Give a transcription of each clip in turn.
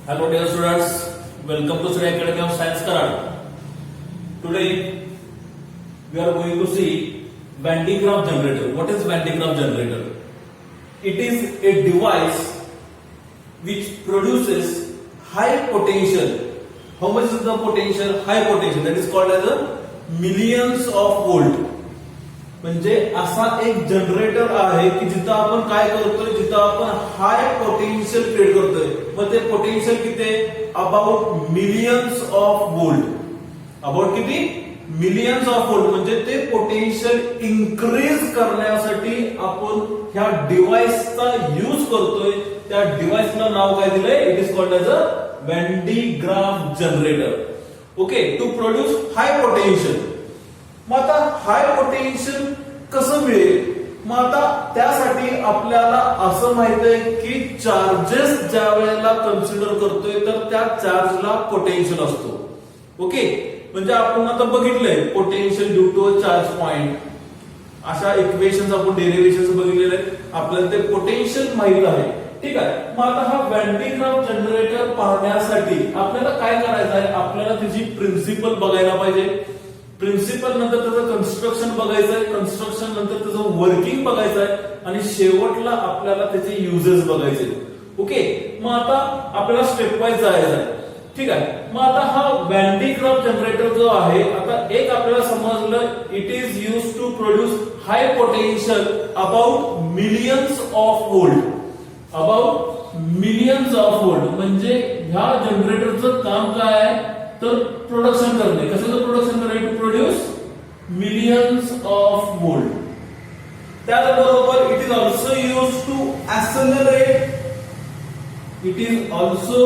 Hello dear students, welcome to Surya Academy of Science Karad. Today we are going to see Van de Graaff generator. What is Van de Graaff generator? It is a device which produces high potential. How much is the potential? High potential. That is called as a millions of volt. म्हणजे असा एक generator आहे की जिथं आपण काय करतोय, जिथं आपण हाय पोटेन्शियल क्रिएट करतोय. मग ते पोटेन्शियल किती आहे? About millions of volt. About किती? Millions of volt. म्हणजे ते पोटेन्शियल इन्क्रीज करण्यासाठी आपण ह्या डिव्हाइसचा यूज करतोय. त्या डिव्हाइसला नाव काय दिलंय? It is called as a Van de Graaff generator. Okay, to produce high potential. मग आता हाय पोटेन्शियल कसं मिळेल? मग आता त्यासाठी आपल्याला असं माहित आहे की चार्जेस ज्या वेळेला कन्सिडर करतोय तर त्या चार्जला पोटेन्शियल असतो. ओके, म्हणजे आपण आता बघितलंय potential due to a charge point. अशा इक्वेशन्स आपण डेरिव्हेशन्स बघितलेले आहेत. आपल्याला ते पोटेन्शियल माहित आहे. ठीक आहे. मग आता हा व्हॅन de Graaff जनरेटर पाहण्यासाठी आपल्याला काय करायचं आहे? आपल्याला त्याची प्रिन्सिपल बघायला पाहिजे. प्रिन्सिपल नंतर त्याचं कन्स्ट्रक्शन बघायचं आहे. कन्स्ट्रक्शन नंतर त्याचं वर्किंग बघायचं आहे आणि शेवटला आपल्याला त्याचे युजेस बघायचे. ओके, मग आता आपल्याला स्टेप वाईज जायचं आहे. ठीक आहे. मग आता हा व्हॅन de Graaff जनरेटर जो आहे, आता एक आपल्याला समजलं, it is use to produce high potential about millions of volt. About millions of volt म्हणजे ह्या जनरेटरचं काम काय आहे? तर प्रोडक्शन करणे. कशाचं प्रोडक्शन करणे? To produce millions of volt. त्याचबरोबर it is also use to accelerate. It is also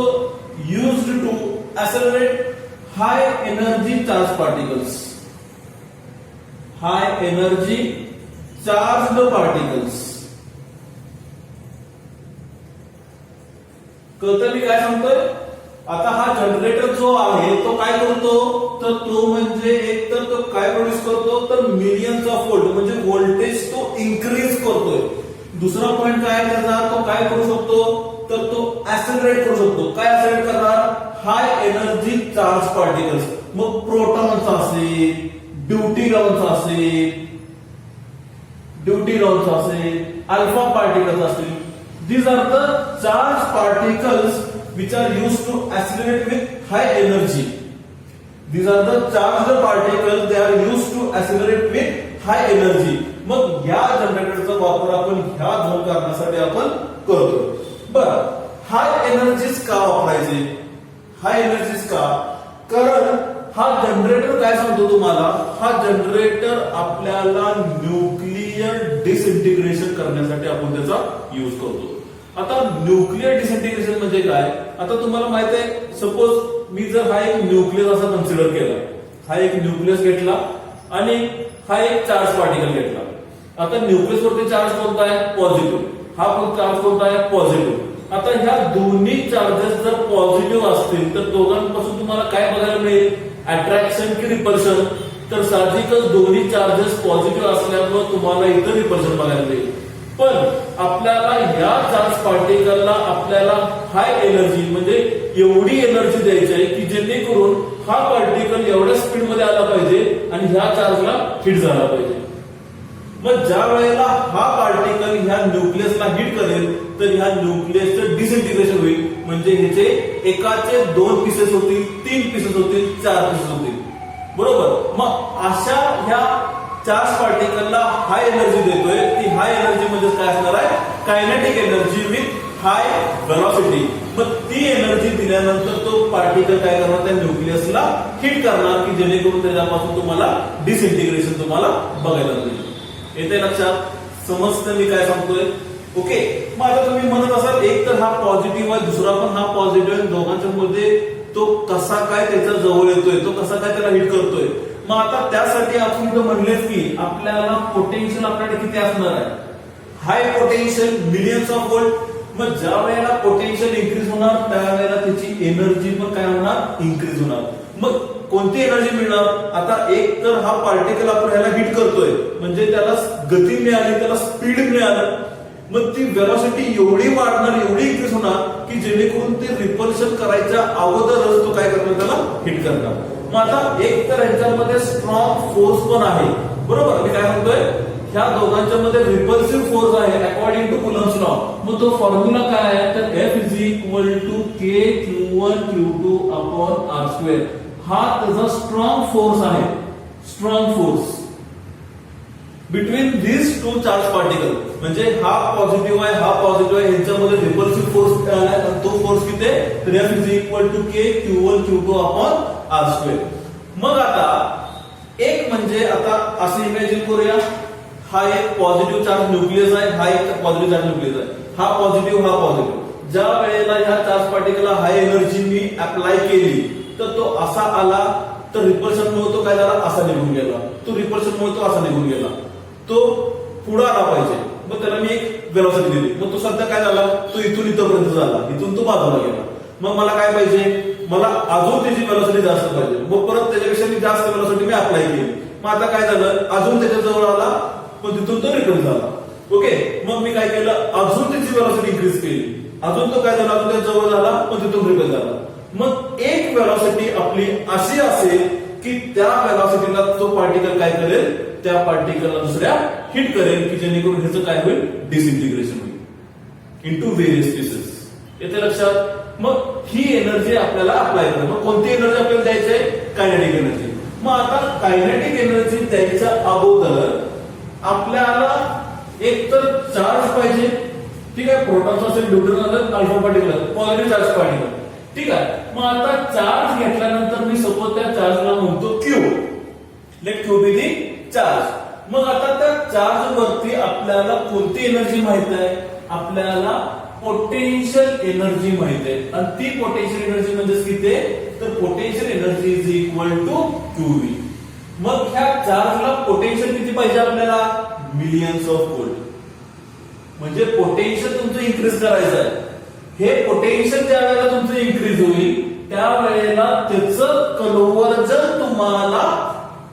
used to accelerate high energy charge particles. High energy charged particles. कळतं मी काय सांगतोय? आता हा जनरेटर जो आहे तो काय करतो? तर तो म्हणजे एक तर तो काय प्रोड्यूस करतो? तर मिलियन्स ऑफ वोल्ट म्हणजे व्होल्टेज तो इन्क्रीज करतोय. दुसरा पॉइंट काय त्याचा? तो काय करू शकतो? तर तो ऍक्सेलरेट करू शकतो. काय ऍक्सेलरेट करणार? हाय एनर्जी चार्ज पार्टिकल्स. मग प्रोटॉनचा असेल, ड्यूटेरियमचा असेल, अल्फा पार्टिकल्स असतील. These are the charged particles which are used to accelerate with high energy. These are the charged particles, they are used to accelerate with high energy. मग या जनरेटरचा वापर आपण ह्या दोन कारणासाठी आपण करतो. बरं, हाय एनर्जीज का वापरायचे? हाय एनर्जीज का? कारण हा जनरेटर काय सांगतो तुम्हाला? हा जनरेटर आपल्याला न्यूक्लियर डिसइंटिग्रेशन करण्यासाठी आपण त्याचा यूज करतो. आता न्यूक्लियर डिसइंटिग्रेशन म्हणजे काय? आता तुम्हाला माहित आहे, सपोज मी जर हा एक न्यूक्लियस असा कन्सिडर केला, हा एक न्यूक्लियस घेतला आणि हा एक चार्ज पार्टिकल घेतला. आता न्यूक्लियस वरती चार्ज कोणता आहे? पॉझिटिव्ह. हा पण चार्ज कोणता आहे? पॉझिटिव्ह. आता ह्या दोन्ही चार्जेस जर पॉझिटिव्ह असतील तर दोघांपासून तुम्हाला काय बघायला मिळेल? अट्रॅक्शन की रिपल्शन? तर साहजिकच दोन्ही चार्जेस पॉझिटिव्ह असल्यामुळे तुम्हाला इथं रिपल्शन बघायला मिळेल. पण आपल्याला या चार्ज पार्टिकलला आपल्याला हाय एनर्जी म्हणजे एवढी एनर्जी द्यायची आहे की जेणेकरून हा पार्टिकल एवढ्या स्पीड मध्ये आला पाहिजे आणि ह्या चार्जला हिट झाला पाहिजे. मग ज्या वेळेला हा पार्टिकल ह्या न्यूक्लियसला हिट करेल तर ह्या न्यूक्लियसचं डिसइंटिग्रेशन होईल. म्हणजे ह्याचे एकाचे 2 पीसेस होतील, 3 पीसेस होतील, 4 पीसेस होतील. बरोबर. मग अशा ह्या चार्ज पार्टिकलला हाय एनर्जी देतोय. ती हाय एनर्जी म्हणजे काय असणार आहे? Kinetic energy with high velocity. मग ती एनर्जी दिल्यानंतर तो पार्टिकल काय करणार? त्या न्यूक्लियसला हिट करणार की जेणेकरून त्याच्यापासून तुम्हाला डिसइंटिग्रेशन तुम्हाला बघायला मिळेल. येते लक्षात? समजतं मी काय सांगतोय? ओके. मग आता तुम्ही म्हणत असाल एक तर हा पॉझिटिव्ह आहे, दुसरा पण हा पॉझिटिव्ह आहे, दोघांच्या मध्ये तो कसा काय त्याच्या जवळ येतोय, तो कसा काय त्याला हिट करतोय? मग आता त्यासाठी आपण इथं म्हणलेच की आपल्याला पोटेन्शियल आपल्याकडे किती असणार आहे? हाय पोटेन्शियल मिलियन्स ऑफ वोल्ट. मग ज्या वेळेला पोटेन्शियल इन्क्रीज होणार त्यावेळेला त्याची एनर्जी पण काय होणार? इन्क्रीज होणार. मग कोणती एनर्जी मिळणार? आता एक तर हा पार्टिकल आपण ह्याला हिट करतोय म्हणजे त्याला गती मिळाली, त्याला स्पीड मिळालं. मग ती व्हेलॉसिटी एवढी वाढणार, एवढी इन्क्रीज होणार की जेणेकरून ते रिपल्शन करायच्या अगोदरच तो काय करणार, त्याला हिट करणार. मग आता एक तर यांच्यामध्ये स्ट्रॉंग फोर्स पण आहे, बरोबर. मी काय म्हणतोय, ह्या दोघांच्या मध्ये रिपल्सिव्ह फोर्स आहे अकॉर्डिंग टू कुलम्स लॉ. मग तो फॉर्म्युला काय आहे, तर F is equal to K Q1 Q2 upon R². हा त्याचा स्ट्रॉंग फोर्स आहे, strong force between this two charge particle. म्हणजे हा पॉझिटिव्ह आहे, हा पॉझिटिव्ह आहे, यांच्यामध्ये रिपल्सिव्ह फोर्स आहे. तो फोर्स किती आहे, तर F is equal to K Q1 Q2 upon R². मग आता एक म्हणजे आता असं इमॅजिन करूया, हा एक पॉझिटिव्ह चार्ज न्यूक्लियस आहे, हा एक पॉझिटिव्ह चार्ज न्यूक्लियस आहे. हा पॉझिटिव्ह, हा पॉझिटिव्ह. ज्या वेळेला ह्या चार्ज पार्टिकलला हाय एनर्जी मी अप्लाय केली तर तो असा आला, तर रिपल्शन मुळे तो काय झाला, असा निघून गेला. तो रिपल्शन मुळे तो असा निघून गेला. तो पुढे आला पाहिजे, मग त्याला मी एक वेलोसिटी दिली. मग तो सध्या काय झाला, तो इथून इथपर्यंत झाला, इथून तो बाजूला गेला. मग मला काय पाहिजे, मला अजून त्याची वेलोसिटी जास्त पाहिजे. मग परत त्याच्यापेक्षा मी जास्त वेलोसिटी मी अप्लाय केली. मग आता काय झालं, अजून त्याच्या जवळ आला, पण तिथून तो रिटर्न झाला. ओके. मग मी काय केलं, अजून त्याची वेलोसिटी इन्क्रीज केली. अजून तो काय झाला, अजून त्याच्या जवळ झाला, पण तिथून रिटर्न झाला. मग एक वेलोसिटी आपली अशी असेल की त्या वेलोसिटीला तो पार्टिकल काय करेल, त्या पार्टिकलला दुसऱ्या हिट करेल, की जेणेकरून ह्याचं काय होईल, डिसइंटिग्रेशन होईल इनटू व्हेरियस पीसेस. येते लक्षात. मग ही एनर्जी आपल्याला अप्लाय करा. मग कोणती एनर्जी आपल्याला द्यायची आहे, कायनेटिक एनर्जी. मग आता कायनेटिक एनर्जी द्यायच्या अगोदर आपल्याला एक तर चार्ज पाहिजे, ठीक आहे. प्रोटॉन्स असेल, न्यूट्रॉन असेल, alpha particle, positive charge particle, ठीक आहे. मग आता चार्ज घेतल्यानंतर मी सपोज त्या चार्जला म्हणतो Q, let Q be the charge. मग आता त्या चार्ज वरती आपल्याला कोणती एनर्जी माहित आहे, आपल्याला पोटेन्शियल एनर्जी माहित आहे. आणि ती पोटेन्शियल एनर्जी म्हणजे किती आहे, तर potential energy is equal to QV. मग ह्या चार्जला पोटेन्शियल किती पाहिजे आपल्याला, मिलियन्स ऑफ व्होल्ट. म्हणजे पोटेन्शियल तुमचं इन्क्रीज करायचं आहे. हे पोटेन्शियल ज्या वेळेला तुमचं इन्क्रीज होईल त्यावेळेला त्याचं कन्व्हर्जन तुम्हाला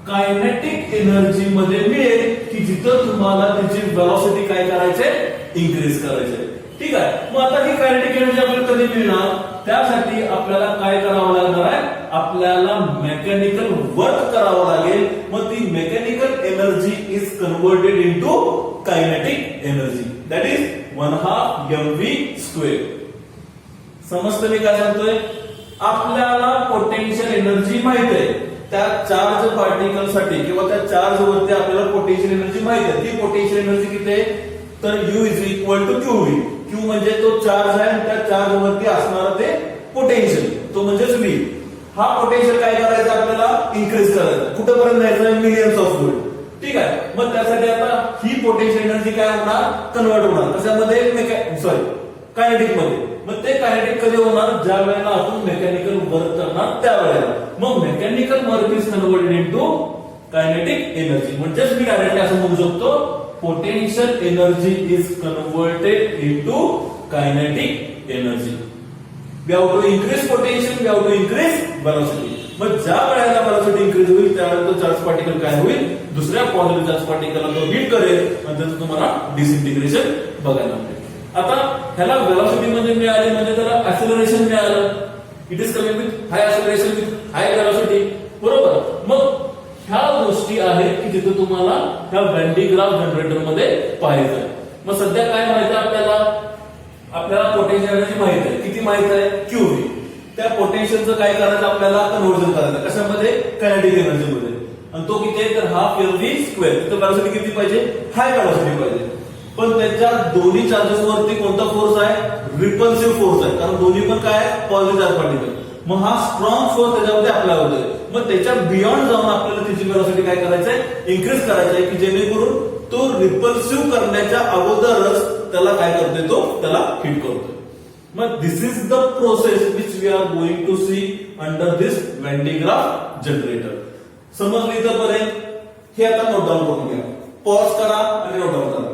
कायनेटिक एनर्जी मध्ये मिळेल, की जिथं तुम्हाला त्याची वेलोसिटी काय करायचे, इन्क्रीज करायचे. ठीक आहे. मग आता ही कायनेटिक एनर्जी आपल्याला कधी मिळणार, त्यासाठी आपल्याला काय करावं लागणार आहे, आपल्याला मेकॅनिकल वर्क करावं लागेल. मग ती mechanical energy is converted into kinetic energy, that is 1/2 mv². समजतं मी काय सांगतोय, आपल्याला पोटेन्शियल एनर्जी माहित आहे. त्या चार्ज पार्टिकल साठी किंवा त्या चार्ज वरती आपल्याला पोटेन्शियल एनर्जी माहित आहे. ती पोटेन्शियल एनर्जी किती आहे, तर U is equal to QV. Q म्हणजे तो चार्ज आहे, त्या चार्ज वरती असणारा ते पोटेन्शियल, तो म्हणजेच V. हा पोटेन्शियल काय करायचं, आपल्याला इन्क्रीज करायचा. कुठेपर्यंत जायचं, मिलियन्स ऑफ व्होल्ट. ठीक आहे. मग त्यासाठी आता ही पोटेन्शियल एनर्जी काय होणार, कन्वर्ट होणार कशामध्ये, सॉरी कायनेटिक मध्ये. मग ते कायनेटिक कधी होणार, ज्या वेळेला आपण मेकॅनिकल वर्क करणार त्यावेळेला. मग mechanical work is converted into kinetic energy. म्हणजेच मी डायरेक्टली असं म्हणू शकतो, potential energy is converted into kinetic energy. We have to increase potential, we have to increase velocity. मग ज्या वेळेला वेलोसिटी इन्क्रीज होईल त्यावेळेला तो चार्ज पार्टिकल काय होईल, दुसऱ्या पॉझिटिव्ह चार्ज पार्टिकलला तो हिट करेल आणि त्याचं तुम्हाला डिसइंटिग्रेशन बघायला मिळेल. आता ह्याला वेलोसिटी म्हणजे मिळाली, म्हणजे त्याला ऍक्सेलरेशन मिळालं. It is coming with high acceleration with high velocity, बरोबर. मग ह्या गोष्टी आहेत की जिथे तुम्हाला ह्या व्हेन डी ग्राफ जनरेटर मध्ये पाहायचं. मग सध्या काय माहिती आहे आपल्याला पोटेन्शियल एनर्जी माहित आहे. किती माहित आहे, QV. त्या पोटेन्शियलचं काय करायचं, आपल्याला कन्व्हर्जन करायचं कशामध्ये, कायनेटिक एनर्जी मध्ये. आणि तो किती आहे, तर 1/2 mv². तिथं वेलोसिटी किती पाहिजे, हाय वेलोसिटी पाहिजे. पण त्याच्या दोन्ही चार्जेस वरती कोणता फोर्स आहे, रिपल्सिव्ह फोर्स आहे. कारण दोन्ही पण काय आहे, पॉझिटिव्ह चार्ज पार्टिकल. मग हा स्ट्रॉंग फोर्स त्याच्यावरती अप्लाय होतोय. मग त्याच्या बियॉन्ड जाऊन आपल्याला त्याची वेलोसिटी काय करायचंय, इन्क्रीज करायचंय, की जेणेकरून तो रिपल्सिव्ह करण्याच्या अगोदरच त्याला काय करतोय, तो त्याला हिट करतोय. मग this is the process which we are going to see under this Van de Graaff generator. समजलं इथपर्यंत? हे आता नोट डाऊन करून घ्या. पॉज करा आणि नोट डाऊन करा.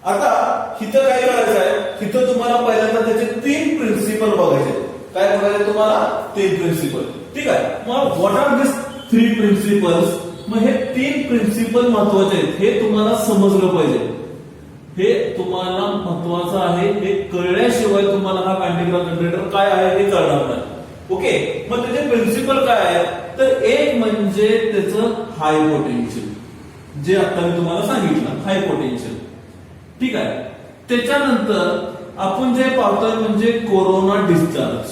आता इथं काय करायचं आहे, इथं तुम्हाला पहिल्यांदा त्याचे 3 प्रिन्सिपल बघायचे. काय बघायचे तुम्हाला, 3 प्रिन्सिपल. ठीक आहे. मग व्हॉट आर दिस 3 प्रिन्सिपल्स. मग हे 3 प्रिन्सिपल महत्वाचे आहेत, हे तुम्हाला समजलं पाहिजे. हे तुम्हाला महत्वाचं आहे. हे कळल्याशिवाय तुम्हाला हा पॅन्टिग्राफ जनरेटर काय आहे हे कळणार नाही. ओके, मग त्याचे प्रिन्सिपल काय आहे, तर एक म्हणजे त्याचं हाय पोटेन्शियल, जे आता मी तुम्हाला सांगितलं हाय पोटेन्शियल. ठीक आहे. त्याच्यानंतर आपण जे पाहतोय म्हणजे corona discharge.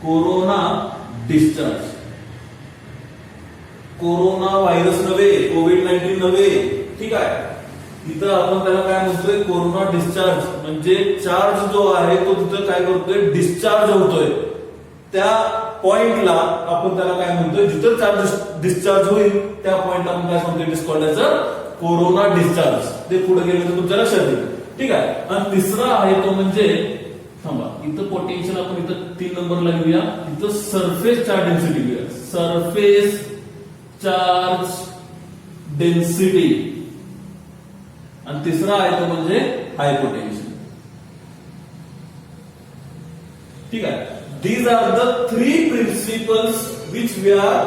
Corona discharge, corona virus नव्हे, कोविड-19 नव्हे. ठीक आहे. इथं आपण त्याला काय म्हणतोय, कोरोना डिस्चार्ज म्हणजे चार्ज जो आहे तो तिथं काय करतोय, डिस्चार्ज होतोय. त्या पॉइंटला आपण त्याला काय म्हणतोय, जिथं चार्ज डिस्चार्ज होईल त्या पॉइंटला आपण काय म्हणतोय, it is called as corona discharge. ते पुढे गेलं तर तुमच्या लक्षात येईल. ठीक आहे. आणि तिसरा आहे तो म्हणजे, थांबा, इथं पोटेन्शियल आपण इथं 3 नंबरला घेऊया. इथं सरफेस चार्ज डेन्सिटी घेऊया. Surface charge density. आणि तिसरा आहे तो म्हणजे हाय पोटेन्शियल. ठीक आहे. These are the 3 principles which we are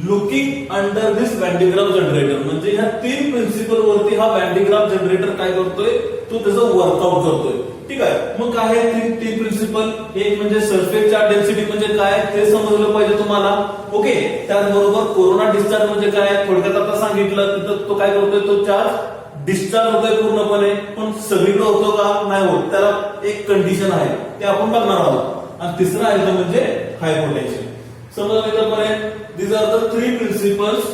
looking under this Van de Graaff generator. म्हणजे ह्या 3 प्रिन्सिपल वरती हा Van de Graaff जनरेटर काय करतोय, तो त्याचं वर्कआउट करतोय. ठीक आहे. मग काय आहे 3 प्रिन्सिपल, एक म्हणजे सरफेस चार्ज डेन्सिटी म्हणजे काय ते समजलं पाहिजे तुम्हाला. ओके. त्याचबरोबर कोरोना डिस्चार्ज म्हणजे काय, थोडक्यात आता सांगितलं. तिथं तो काय करतोय, तो चार्ज डिस्चार्ज होतोय पूर्णपणे, पण सगळीकडे होतो का, नाही होत. त्याला एक कंडिशन आहे, ते आपण बघणार आहोत. आणि तिसरा आहे तो म्हणजे हाय पोटेन्शियल. समजलं इथपर्यंत. These are the 3 principles.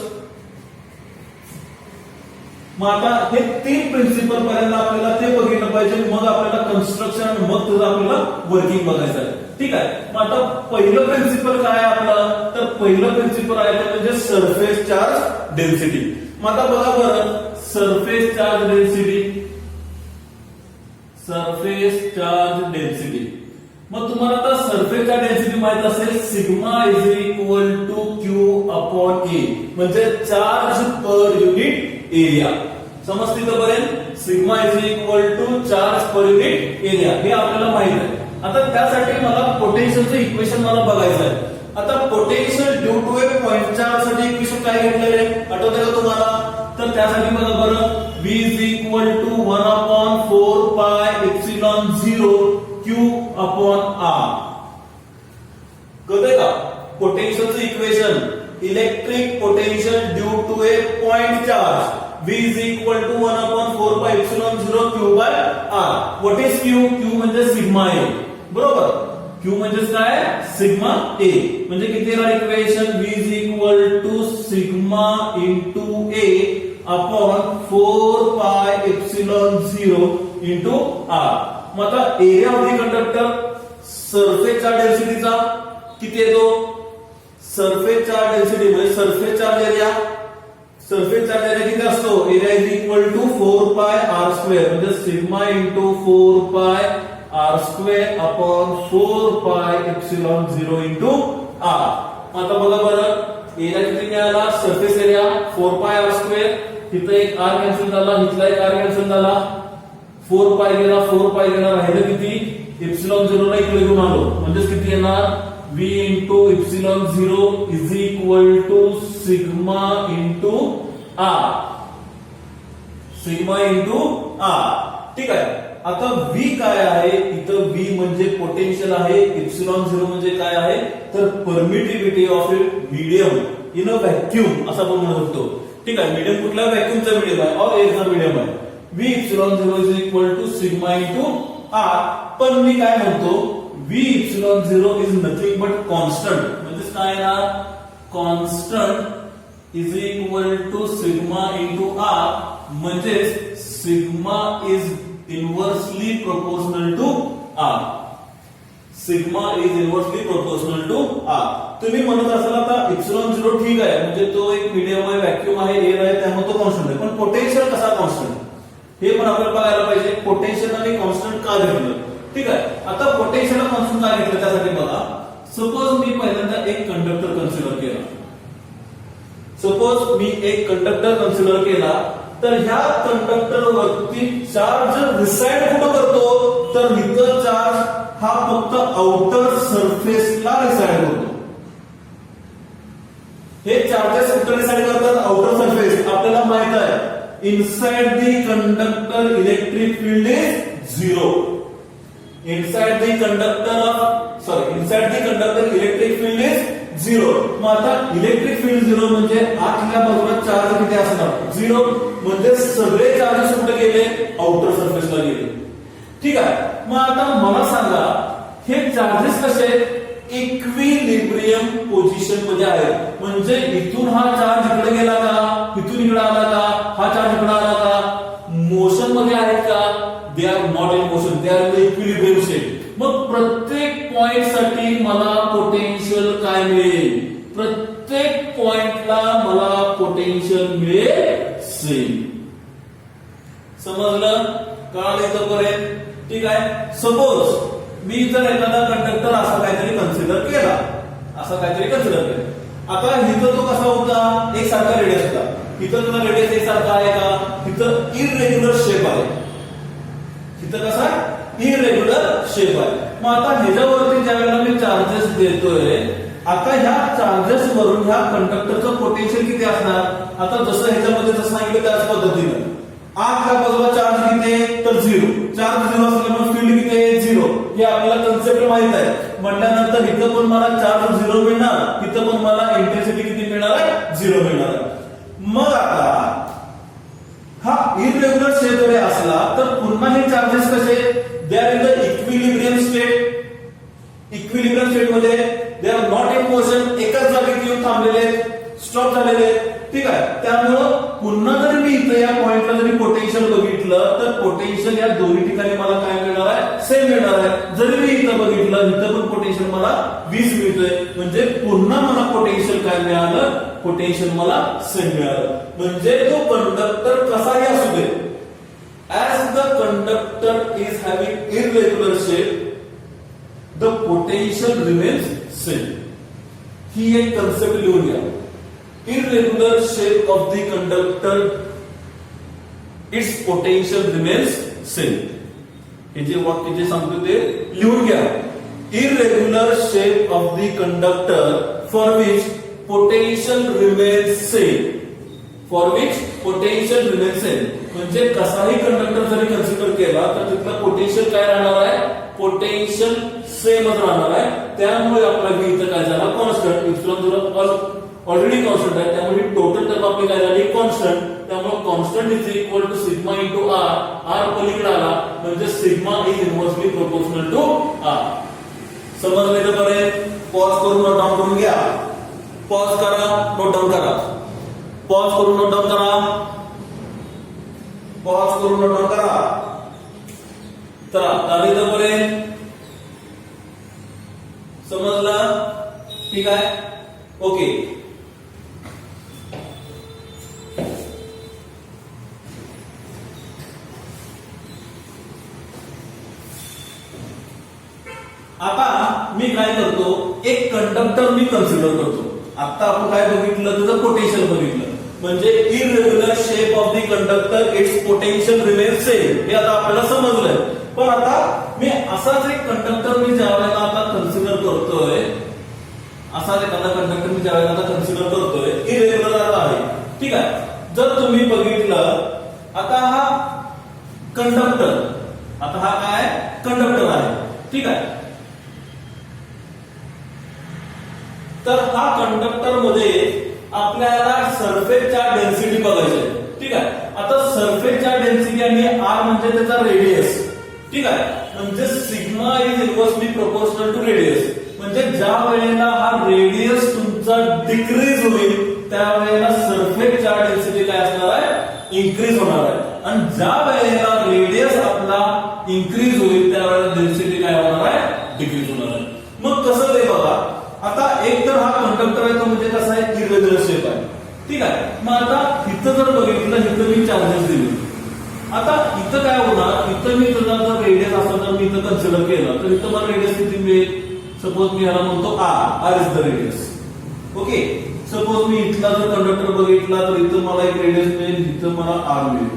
मग आता हे 3 प्रिन्सिपल पर्यंत आपल्याला ते बघितलं पाहिजे. मग आपल्याला कन्स्ट्रक्शन, मग तुझं आपल्याला वर्किंग बघायचं आहे. ठीक आहे. मग आता पहिलं प्रिन्सिपल काय आहे आपलं, तर पहिलं प्रिन्सिपल आहे ते म्हणजे सरफेस चार्ज डेन्सिटी. मग आता बघा बरं, surface charge density, surface charge density. मग तुम्हाला आता सरफेस चार्ज डेन्सिटी माहित असेल, sigma is equal to Q upon A, म्हणजे चार्ज पर युनिट एरिया. समजते इथपर्यंत. Sigma is equal to charge per unit area, हे आपल्याला माहित आहे. आता त्यासाठी मला पोटेन्शियलचं इक्वेशन मला बघायचं आहे. आता potential due to a point charge साठी इक्वेशन काय घेतलेलं आहे, आठवतंय का तुम्हाला. तर त्यासाठी बघा बरं, V is equal to 1 upon 4 pi epsilon 0 Q upon R. कळतंय का. पोटेन्शियलचं equation, electric potential due to a point charge, V is equal to 1 upon 4 pi epsilon 0 Q by R. What is Q? Q म्हणजे sigma A. बरोबर. Q म्हणजे काय, sigma A. म्हणजे किती येणार equation, V is equal to sigma into A upon 4 pi epsilon 0 into R. मग आता area of the conductor surface charge डेन्सिटीचा किती येतो, सरफेस चार्ज डेन्सिटी म्हणजे surface charge area. Surface charge area किती असतो, area is equal to 4 pi R square, म्हणजे sigma into 4 pi R square upon 4 pi epsilon 0 into R. आता बघा बरं, एरिया किती मिळाला, surface area 4 pi R square. तिथं एक आर कॅन्सल झाला, इथला एक आर कॅन्सल झाला, 4 पाय गेला, 4 पाय गेला, राहिलं किती, एप्सिलॉन 0 ला इकडे घेऊन आलो, म्हणजेच किती येणार, V into epsilon 0 is equal to sigma into R. Sigma into R. ठीक आहे. आता V काय आहे, इथं V म्हणजे पोटेन्शियल आहे, एप्सिलॉन 0 म्हणजे काय आहे, तर permittivity of a medium in a vacuum असं आपण म्हणू शकतो. ठीक आहे. मीडियम कुठला, व्हॅक्यूमचा मीडियम आहे और एअरचा मीडियम आहे. V epsilon 0 is equal to sigma into R. पण मी काय म्हणतो, V epsilon 0 is nothing but constant, म्हणजे काय ना, constant is equal to sigma into R, म्हणजे sigma is inversely proportional to R. Sigma is inversely proportional to R. तुम्ही म्हणत असाल आता एप्सिलॉन 0 ठीक आहे, म्हणजे तो एक मीडियम आहे, व्हॅक्यूम आहे, एअर आहे, त्यामुळे तो कॉन्स्टंट आहे. पण पोटेन्शियल कसा कॉन्स्टंट, हे पण आपल्याला बघायला पाहिजे. पोटेन्शियल आणि कॉन्स्टंट का घेतलं. ठीक आहे. आता पोटेन्शियल कॉन्स्टंट का घेतलं त्यासाठी बघा, सपोज मी पहिल्यांदा एक कंडक्टर कन्सिडर केला. सपोज मी एक कंडक्टर कन्सिडर केला, तर ह्या कंडक्टर वरती चार्ज रिसाइड कुठं करतो, तर इथं चार्ज हा फक्त आउटर सरफेसला रिसाइड करतो. हे चार्जेस कुठे रिसाइड करतात, आउटर सरफेस. आपल्याला माहित आहे inside the conductor electric field is 0. Inside the conductor electric field is 0. मग आता इलेक्ट्रिक फील्ड 0 म्हणजे आतल्या बाजूला चार्ज किती असणार 0. म्हणजे सगळे चार्जेस कुठे गेले आउटर सरफेसला गेले. ठीक आहे. मग आता मला सांगा हे चार्जेस कसे इक्विलिब्रियम पोझिशन मध्ये आहेत. म्हणजे इथून हा चार्ज इकडे गेला का, इथून इकडे आला का, हा चार्ज इकडे आला का, मोशन मध्ये आहेत का, दे are not in motion, they are in equilibrium state. मग प्रत्येक पॉइंट साठी मला पोटेन्शियल काय मिळेल, प्रत्येक पॉइंटला मला पोटेन्शियल मिळेल सेम. समजलं कळालं इथपर्यंत. ठीक आहे. सपोज मी जर एखादा कंडक्टर असा काहीतरी कन्सिडर केला, आता इथं तो कसा होता, एक सारखा रेडियस होता. इथं तुला रेडियस एक सारखा आहे का, इथं इररेग्युलर शेप आहे, इथं कसा इररेग्युलर शेप आहे. मग आता ह्याच्यावरती ज्यावेळेला मी चार्जेस देतोय, आता ह्या चार्जेस वरून ह्या कंडक्टरचं पोटेन्शियल किती असणार. आता जसं ह्याच्यामध्ये जसं सांगितलं त्याच पद्धतीनं आतल्या बाजूला चार्ज किती आहे तर 0. चार्ज 0 असल्यामुळे फील्ड किती आहे 0. हे आपल्याला कन्सेप्ट माहित आहे. म्हटल्यानंतर इथं पण मला चार्ज 0 मिळणार, इथं पण मला इंटेन्सिटी किती मिळणार आहे 0 मिळणार आहे. मग आता हा इररेग्युलर शेप जरी असला तर पुन्हा हे चार्जेस कसे, they are in the equilibrium state. Equilibrium state मध्ये they are not in motion, एकाच जागी येऊन थांबलेले आहेत, स्टॉप झालेले आहेत. ठीक आहे. त्यामुळं पुन्हा जरी मी इथं या पॉइंटला जरी पोटेन्शियल बघितलं तर पोटेन्शियल या दोन्ही ठिकाणी मला काय मिळणार आहे सेम मिळणार आहे. जरी मी इथं बघितलं इथं पण पोटेन्शियल मला 20 मिळतोय. म्हणजे पुन्हा मला पोटेन्शियल काय मिळालं, पोटेन्शियल मला सेम मिळालं. म्हणजे तो कंडक्टर कसाही असू दे, as the conductor is having irregular shape, the potential remains same. ही एक कन्सेप्ट लिहून घ्या. Irregular shape of the conductor, its potential remains same. हे जे वाक्य जे सांगतो ते लिहून घ्या. Irregular shape of the conductor for which potential remains same. For which potential remains same. म्हणजे कसाही कंडक्टर जरी कन्सिडर केला तर तिथला पोटेन्शियल काय राहणार आहे, पोटेन्शियल सेमच राहणार आहे. त्यामुळे आपला v इथं काय झाला कॉन्स्टंट, इप्सिलॉन ऑलरेडी कॉन्स्टंट आहे, त्यामुळे टोटल टर्म आपली काय झाली कॉन्स्टंट. त्यामुळे constant is equal to sigma into R. R पलीकडे आला म्हणजे sigma is inversely proportional to R. समजले तर बरे. पॉज करून नोट डाऊन करून घ्या. पॉज करा, नोट डाऊन करा. पॉज करून नोट डाऊन करा. पॉज करून नोट डाऊन करा. चला झाले तर बरे. समजलं. ठीक आहे. ओके. आता मी काय करतो, एक कंडक्टर मी कन्सिडर करतो. आता आपण काय बघितलं, त्याचं पोटेन्शियल बघितलं. म्हणजे irregular shape of the conductor, its potential remains same. हे आता आपल्याला समजलंय. पण आता मी असाच एक कंडक्टर मी ज्यावेळेला आता कन्सिडर करतोय, असाच एखादा कंडक्टर मी ज्यावेळेला आता कन्सिडर करतोय, इररेग्युलर आहे. ठीक आहे. जर तुम्ही बघितलं आता हा कंडक्टर, आता हा काय कंडक्टर आहे. ठीक आहे. तर हा कंडक्टर मध्ये आपल्याला सरफेसच्या डेन्सिटी बघायची आहे. ठीक आहे. आता सरफेसच्या डेन्सिटी आणि आर म्हणजे त्याचा रेडियस. ठीक आहे. म्हणजे sigma is inversely proportional to radius. म्हणजे ज्या वेळेला हा रेडियस तुमचा डिक्रीज होईल त्यावेळेला सरफेसच्या डेन्सिटी काय असणार आहे, इन्क्रीज होणार आहे. आणि ज्या वेळेला रेडियस आपला इन्क्रीज होईल त्यावेळेला डेन्सिटी काय होणार आहे, डिक्रीज होणार आहे. मग कसं ते बघा. आता एक तर हा कंडक्टर आहे तो म्हणजे कसा आहे, इररेग्युलर शेप आहे. ठीक आहे. मग आता इथं जर बघितलं, इथं मी चार्जेस दिले. आता इथं काय होणार, इथं मी तुझा जर रेडियस असं जर मी इथं कन्सिडर केलं तर इथं मला रेडियस किती मिळेल. सपोज मी ह्याला म्हणतो R is the radius. Okay. Suppose मी इथला जर कंडक्टर बघितला तर इथं मला एक रेडियस मिळेल, इथं मला आर मिळेल.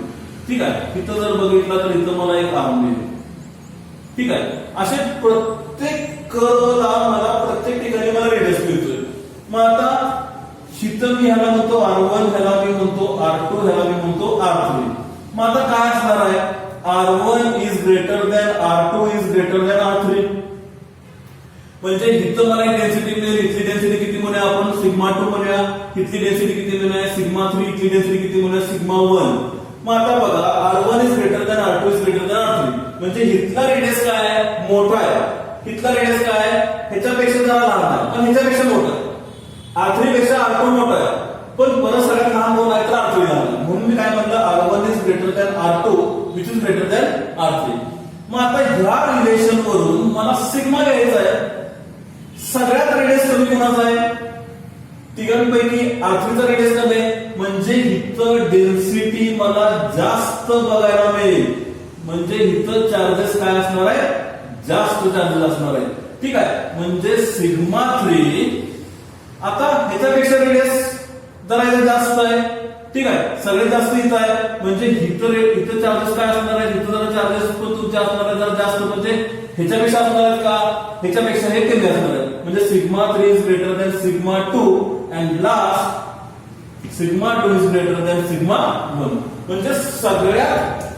ठीक आहे. इथं जर बघितला तर इथं मला एक आर मिळेल. ठीक आहे. असे प्रत्येक कर्वला मला प्रत्येक ठिकाणी मला रेडियस मिळतोय. मग आता इथं मी ह्याला म्हणतो R1, ह्याला मी म्हणतो R2, ह्याला मी म्हणतो R3. मग आता काय असणार आहे, R1 is greater than R2 is greater than R3. म्हणजे इथं मला एक डेन्सिटी मिळेल, इथली डेन्सिटी किती म्हणूया आपण σ2 म्हणूया, इथली डेन्सिटी किती म्हणूया σ3, इथली डेन्सिटी किती म्हणूया σ1. मग आता बघा R1 is greater than R2 is greater than R3. म्हणजे इथला रेडियस काय आहे, मोठा आहे. इथला रेडियस काय आहे, ह्याच्यापेक्षा जरा लहान आहे पण ह्याच्यापेक्षा मोठा आहे. R3 पेक्षा R2 मोठा आहे पण परत सगळ्यात लहान कोण आहे तर R3 लहान आहे. म्हणून मी काय म्हणलं R1 is greater than R2 which is greater than R3. मग आता ह्या रिलेशन वरून मला सिग्मा घ्यायचा आहे. सगळ्यात रेडियस कमी कोणाचा आहे, तिघांपैकी R3 चा रेडियस कमी आहे. म्हणजे इथं डेन्सिटी मला जास्त बघायला मिळेल. म्हणजे इथं चार्जेस काय असणार आहे, जास्त चार्जेस असणार आहे. ठीक आहे, म्हणजे σ3 आता ह्याच्यापेक्षा रेडियस जरा जास्त आहे. ठीक आहे, सगळ्यात जास्त इथं आहे. म्हणजे इथं चार्जेस काय असणार आहे, इथं जरा चार्जेस पण तुमचे असणार आहे जरा जास्त. म्हणजे ह्याच्यापेक्षा असणार आहेत का, ह्याच्यापेक्षा हे कमी असणार आहे. म्हणजे σ3 is greater than σ2 and last σ2 is greater than σ1. म्हणजे सगळ्यात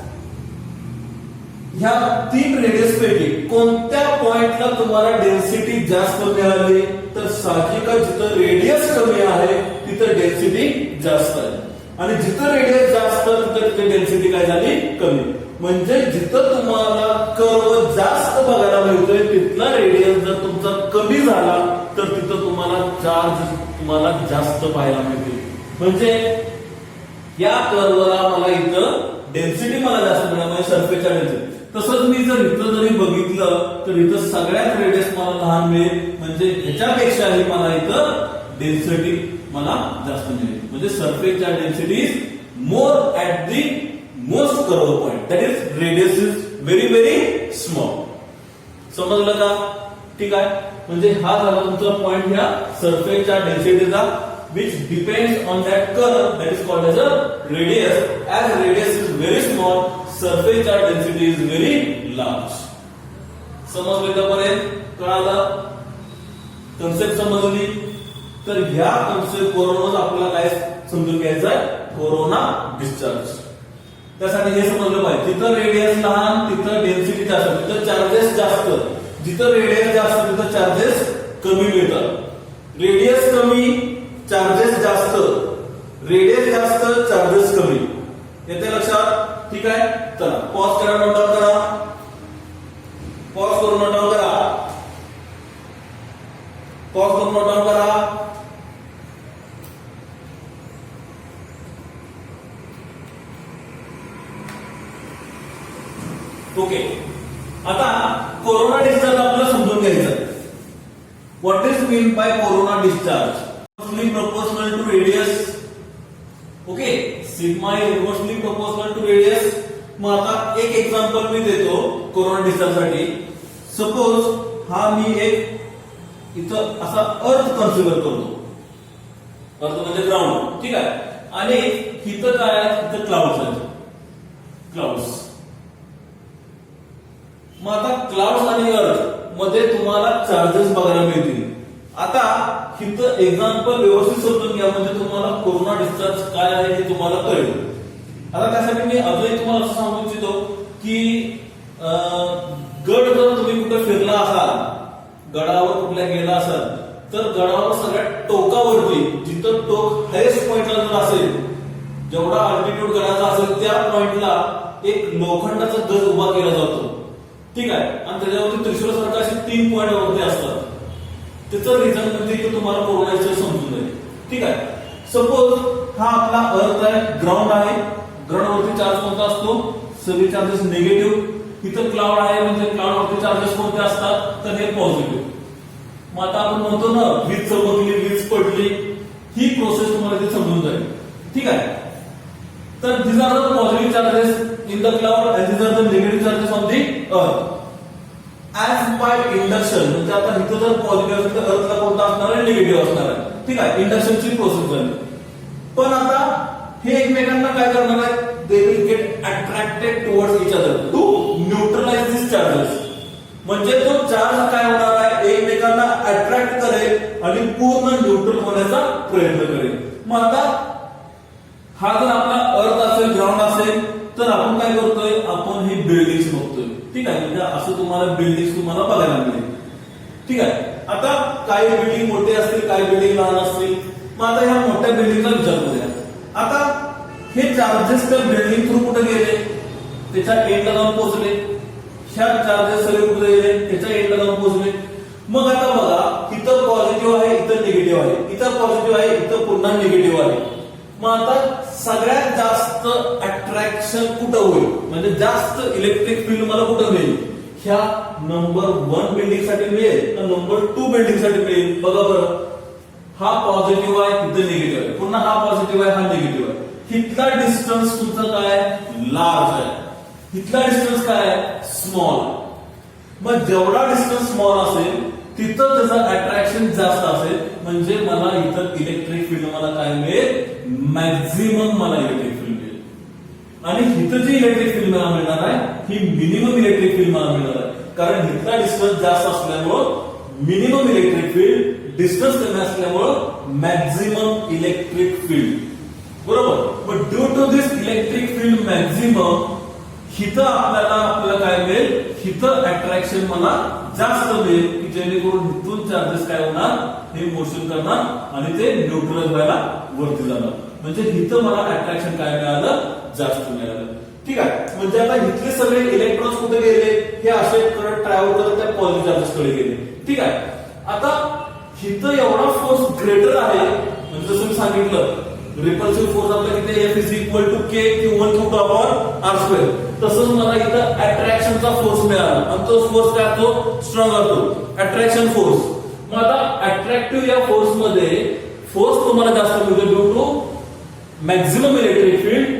ह्या तीन रेडियस पैकी कोणत्या पॉइंटला तुम्हाला डेन्सिटी जास्त मिळाली, तर साहजिकच जिथं रेडियस कमी आहे तिथं डेन्सिटी जास्त आहे. आणि जिथं रेडियस जास्त तिथं डेन्सिटी काय झाली, कमी. म्हणजे जिथं तुम्हाला कर्व जास्त बघायला मिळतोय तिथला रेडियस जर तुमचा कमी झाला तर तिथं तुम्हाला चार्ज तुम्हाला जास्त पाहायला मिळते. म्हणजे या कर्वला मला इथं डेन्सिटी मला जास्त मिळाली, म्हणजे सरफेसच्या डेन्सिटी. तसंच मी जर इथं जरी बघितलं तर इथं सगळ्यात रेडियस मला लहान मिळेल. म्हणजे ह्याच्यापेक्षाही मला इथं डेन्सिटी मला जास्त मिळेल. म्हणजे सरफेसच्या density is more at the most curve point, that is radius is very very small. समजलं का? ठीक आहे, म्हणजे हा झाला तुमचा पॉइंट ह्या सरफेसच्या डेन्सिटीचा which depends on that curve that is called as a radius. As radius is very small, surface charge density is very large. समजलं का पर्यंत? कळालं? कन्सेप्ट समजली? तर ह्या कन्सेप्ट वरूनच आपल्याला काय समजून घ्यायचं आहे, कोरोना डिस्चार्ज. त्यासाठी हे समजलं पाहिजे, जिथं रेडियस लहान तिथं डेन्सिटी जास्त, तिथं चार्जेस जास्त. जिथं रेडियस जास्त तिथं चार्जेस कमी मिळतात. रेडियस कमी चार्जेस जास्त, रेडियस जास्त चार्जेस कमी. येते लक्षात? ठीक आहे, चला पॉज करा, नोट डाऊन करा. पॉज करून नोट डाऊन करा. पॉज करून नोट डाऊन करा. ओके, आता कोरोना डिस्चार्ज आपल्याला समजून घ्यायचं. What is mean by corona discharge? Proportional to radius. Okay, sigma is inversely proportional to radius. मग आता एक एक्झाम्पल मी देतो कोरोना डिस्चार्ज साठी. सपोज हा मी एक इथं असा अर्थ कन्सिडर करतो. अर्थ म्हणजे ग्राउंड. ठीक आहे, आणि इथं काय आहे, इथं क्लाउड्स आहेत. क्लाउड्स. मग आता क्लाउड्स आणि अर्थ मध्ये तुम्हाला चार्जेस बघायला मिळतील. आता इथं एक्झाम्पल व्यवस्थित समजून घ्या, म्हणजे तुम्हाला कोरोना डिस्चार्ज काय आहे हे तुम्हाला कळेल. आता त्यासाठी मी अजूनही तुम्हाला असं सांगू इच्छितो की गड जर तुम्ही कुठे फिरला असाल, गडावर कुठल्या गेला असाल, तर गडावर सगळ्यात टोकावरती जिथं टोक हायेस्ट पॉइंटला जर असेल, जेवढा अल्टिट्यूड गडाचा असेल त्या पॉइंटला एक लोखंडाचा गज उभा केला जातो. ठीक आहे, आणि त्याच्यावरती त्रिशूळ सारखा असे 3 पॉइंट वरती असतात. त्याचं रिझन म्हणजे की तुम्हाला कोरोनाचं समजून जाईल. ठीक आहे, सपोज हा आपला अर्थ आहे, ग्राउंड आहे. ग्राउंडवरती चार्ज कोणता असतो, सगळे चार्जेस निगेटिव्ह. इथं क्लाउड आहे, म्हणजे क्लाउडवरती चार्जेस कोणते असतात, तर हे पॉझिटिव्ह. मग आता आपण म्हणतो ना वीज चमकली, वीज पडली, ही प्रोसेस तुम्हाला इथे समजून जाईल. ठीक आहे, तर these are the positive charges in the cloud and these are the negative charges on the earth. As by induction, म्हणजे आता इथं जर पॉझिटिव्ह असेल तर अर्थला कोणता असणार आहे, निगेटिव्ह असणार आहे. ठीक आहे, इंडक्शनची प्रोसेस झाली. पण आता हे एकमेकांना काय करणार आहे, they will get attracted towards each other to neutralise this charges. म्हणजे तो चार्ज काय होणार आहे, एकमेकांना अट्रॅक्ट करेल आणि पूर्ण न्यूट्रल होण्याचा प्रयत्न करेल. मग आता हा जर आपला अर्थ असेल, ग्राउंड असेल, तर आपण काय करतोय, आपण ही बिल्डिंग बघतोय. ठीक आहे, म्हणजे असं तुम्हाला बिल्डिंग तुम्हाला बघायला मिळेल. ठीक आहे, आता काही बिल्डिंग मोठे असतील, काही बिल्डिंग लहान असतील. मग आता ह्या मोठ्या बिल्डिंगचा विचार करूया. आता हे चार्जेस तर बिल्डिंग थ्रू कुठे गेले, त्याच्या एंडला जाऊन पोहोचले. ह्या चार्जेस सगळे कुठे गेले, त्याच्या एंडला जाऊन पोहोचले. मग आता बघा, इथं पॉझिटिव्ह आहे, इथं निगेटिव्ह आहे, इथं पॉझिटिव्ह आहे, इथं पुन्हा निगेटिव्ह आहे. मग आता सगळ्यात जास्त अट्रॅक्शन कुठं होईल, म्हणजे जास्त इलेक्ट्रिक फील्ड मला कुठं मिळेल, ह्या नंबर 1 बिल्डिंग साठी मिळेल का नंबर 2 बिल्डिंग साठी मिळेल. बघा बरं, हा पॉझिटिव्ह आहे, इथं निगेटिव्ह आहे, पुन्हा हा पॉझिटिव्ह आहे, हा निगेटिव्ह आहे. इथला डिस्टन्स तुमचा काय, लार्ज आहे. इथला डिस्टन्स काय आहे, स्मॉल. मग जेवढा डिस्टन्स स्मॉल असेल तिथं त्याचं अट्रॅक्शन जास्त असेल, म्हणजे मला इथं इलेक्ट्रिक फील्ड मला काय मिळेल, मॅक्झिमम मला इलेक्ट्रिक फील्ड मिळेल. आणि इथं जी इलेक्ट्रिक फील्ड मला मिळणार आहे ही मिनिमम इलेक्ट्रिक फील्ड मला मिळणार आहे, कारण इथला डिस्टन्स जास्त असल्यामुळं मिनिमम इलेक्ट्रिक फील्ड, डिस्टन्स कमी असल्यामुळं मॅक्झिमम इलेक्ट्रिक फील्ड. बरोबर. मग due to this electric field maximum, हिथं आपल्याला काय मिळेल, हिथं अट्रॅक्शन मला जास्त मिळेल, की जेणेकरून इथून चार्जेस काय होणार, हे मोशन करणार आणि ते न्यूट्रलाइज व्हायला वरती जाणार. म्हणजे इथं मला अट्रॅक्शन काय मिळालं, जास्त मिळालं. ठीक आहे, म्हणजे आता इथले सगळे इलेक्ट्रॉन्स कुठे गेले, हे असे करत ट्रॅव्हल करत त्या पॉझिटिव्ह चार्जेस कडे गेले. ठीक आहे, आता इथं एवढा फोर्स ग्रेटर आहे, म्हणजे जसं मी सांगितलं रिपल्सिव्ह फोर्स आपला किती, F is equal to K Q1 Q2 upon R². तसंच मला इथं अट्रॅक्शनचा फोर्स मिळाला आणि तो फोर्स काय असतो, स्ट्रॉंग असतो, अट्रॅक्शन फोर्स. मग आता अट्रॅक्टिव्ह या फोर्स मध्ये फोर्स तुम्हाला जास्त मिळतो due to maximum electric field.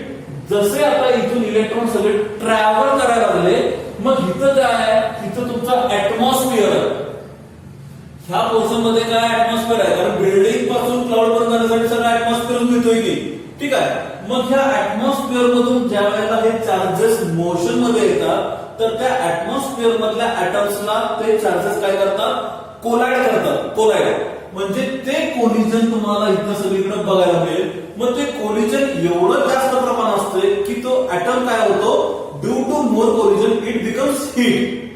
जसे आता इथून इलेक्ट्रॉन सगळे ट्रॅव्हल करायला लागले, मग इथं काय आहे, इथं तुमचा ऍटमॉस्फिअर आहे. ह्या पोर्शन मध्ये काय ऍटमॉस्फिअर आहे, कारण बिल्डिंग पासून क्लाउड पर्यंत जाण्यासाठी सगळं ऍटमॉस्फिअर मिळतोय की. ठीक आहे, मग ह्या ऍटमॉस्फिअर मधून ज्या वेळेला हे चार्जेस मोशन मध्ये येतात, तर त्या ऍटमॉस्फिअर मधल्या ऍटम्सला ते चार्जेस काय करतात, कोलाइड करतात. कोलाइड म्हणजे ते कोलिजन तुम्हाला इथं सगळीकडे बघायला मिळेल. मग ते कोलिजन एवढं जास्त प्रमाण असते की तो ऍटम काय होतो, due to more collision it becomes heat,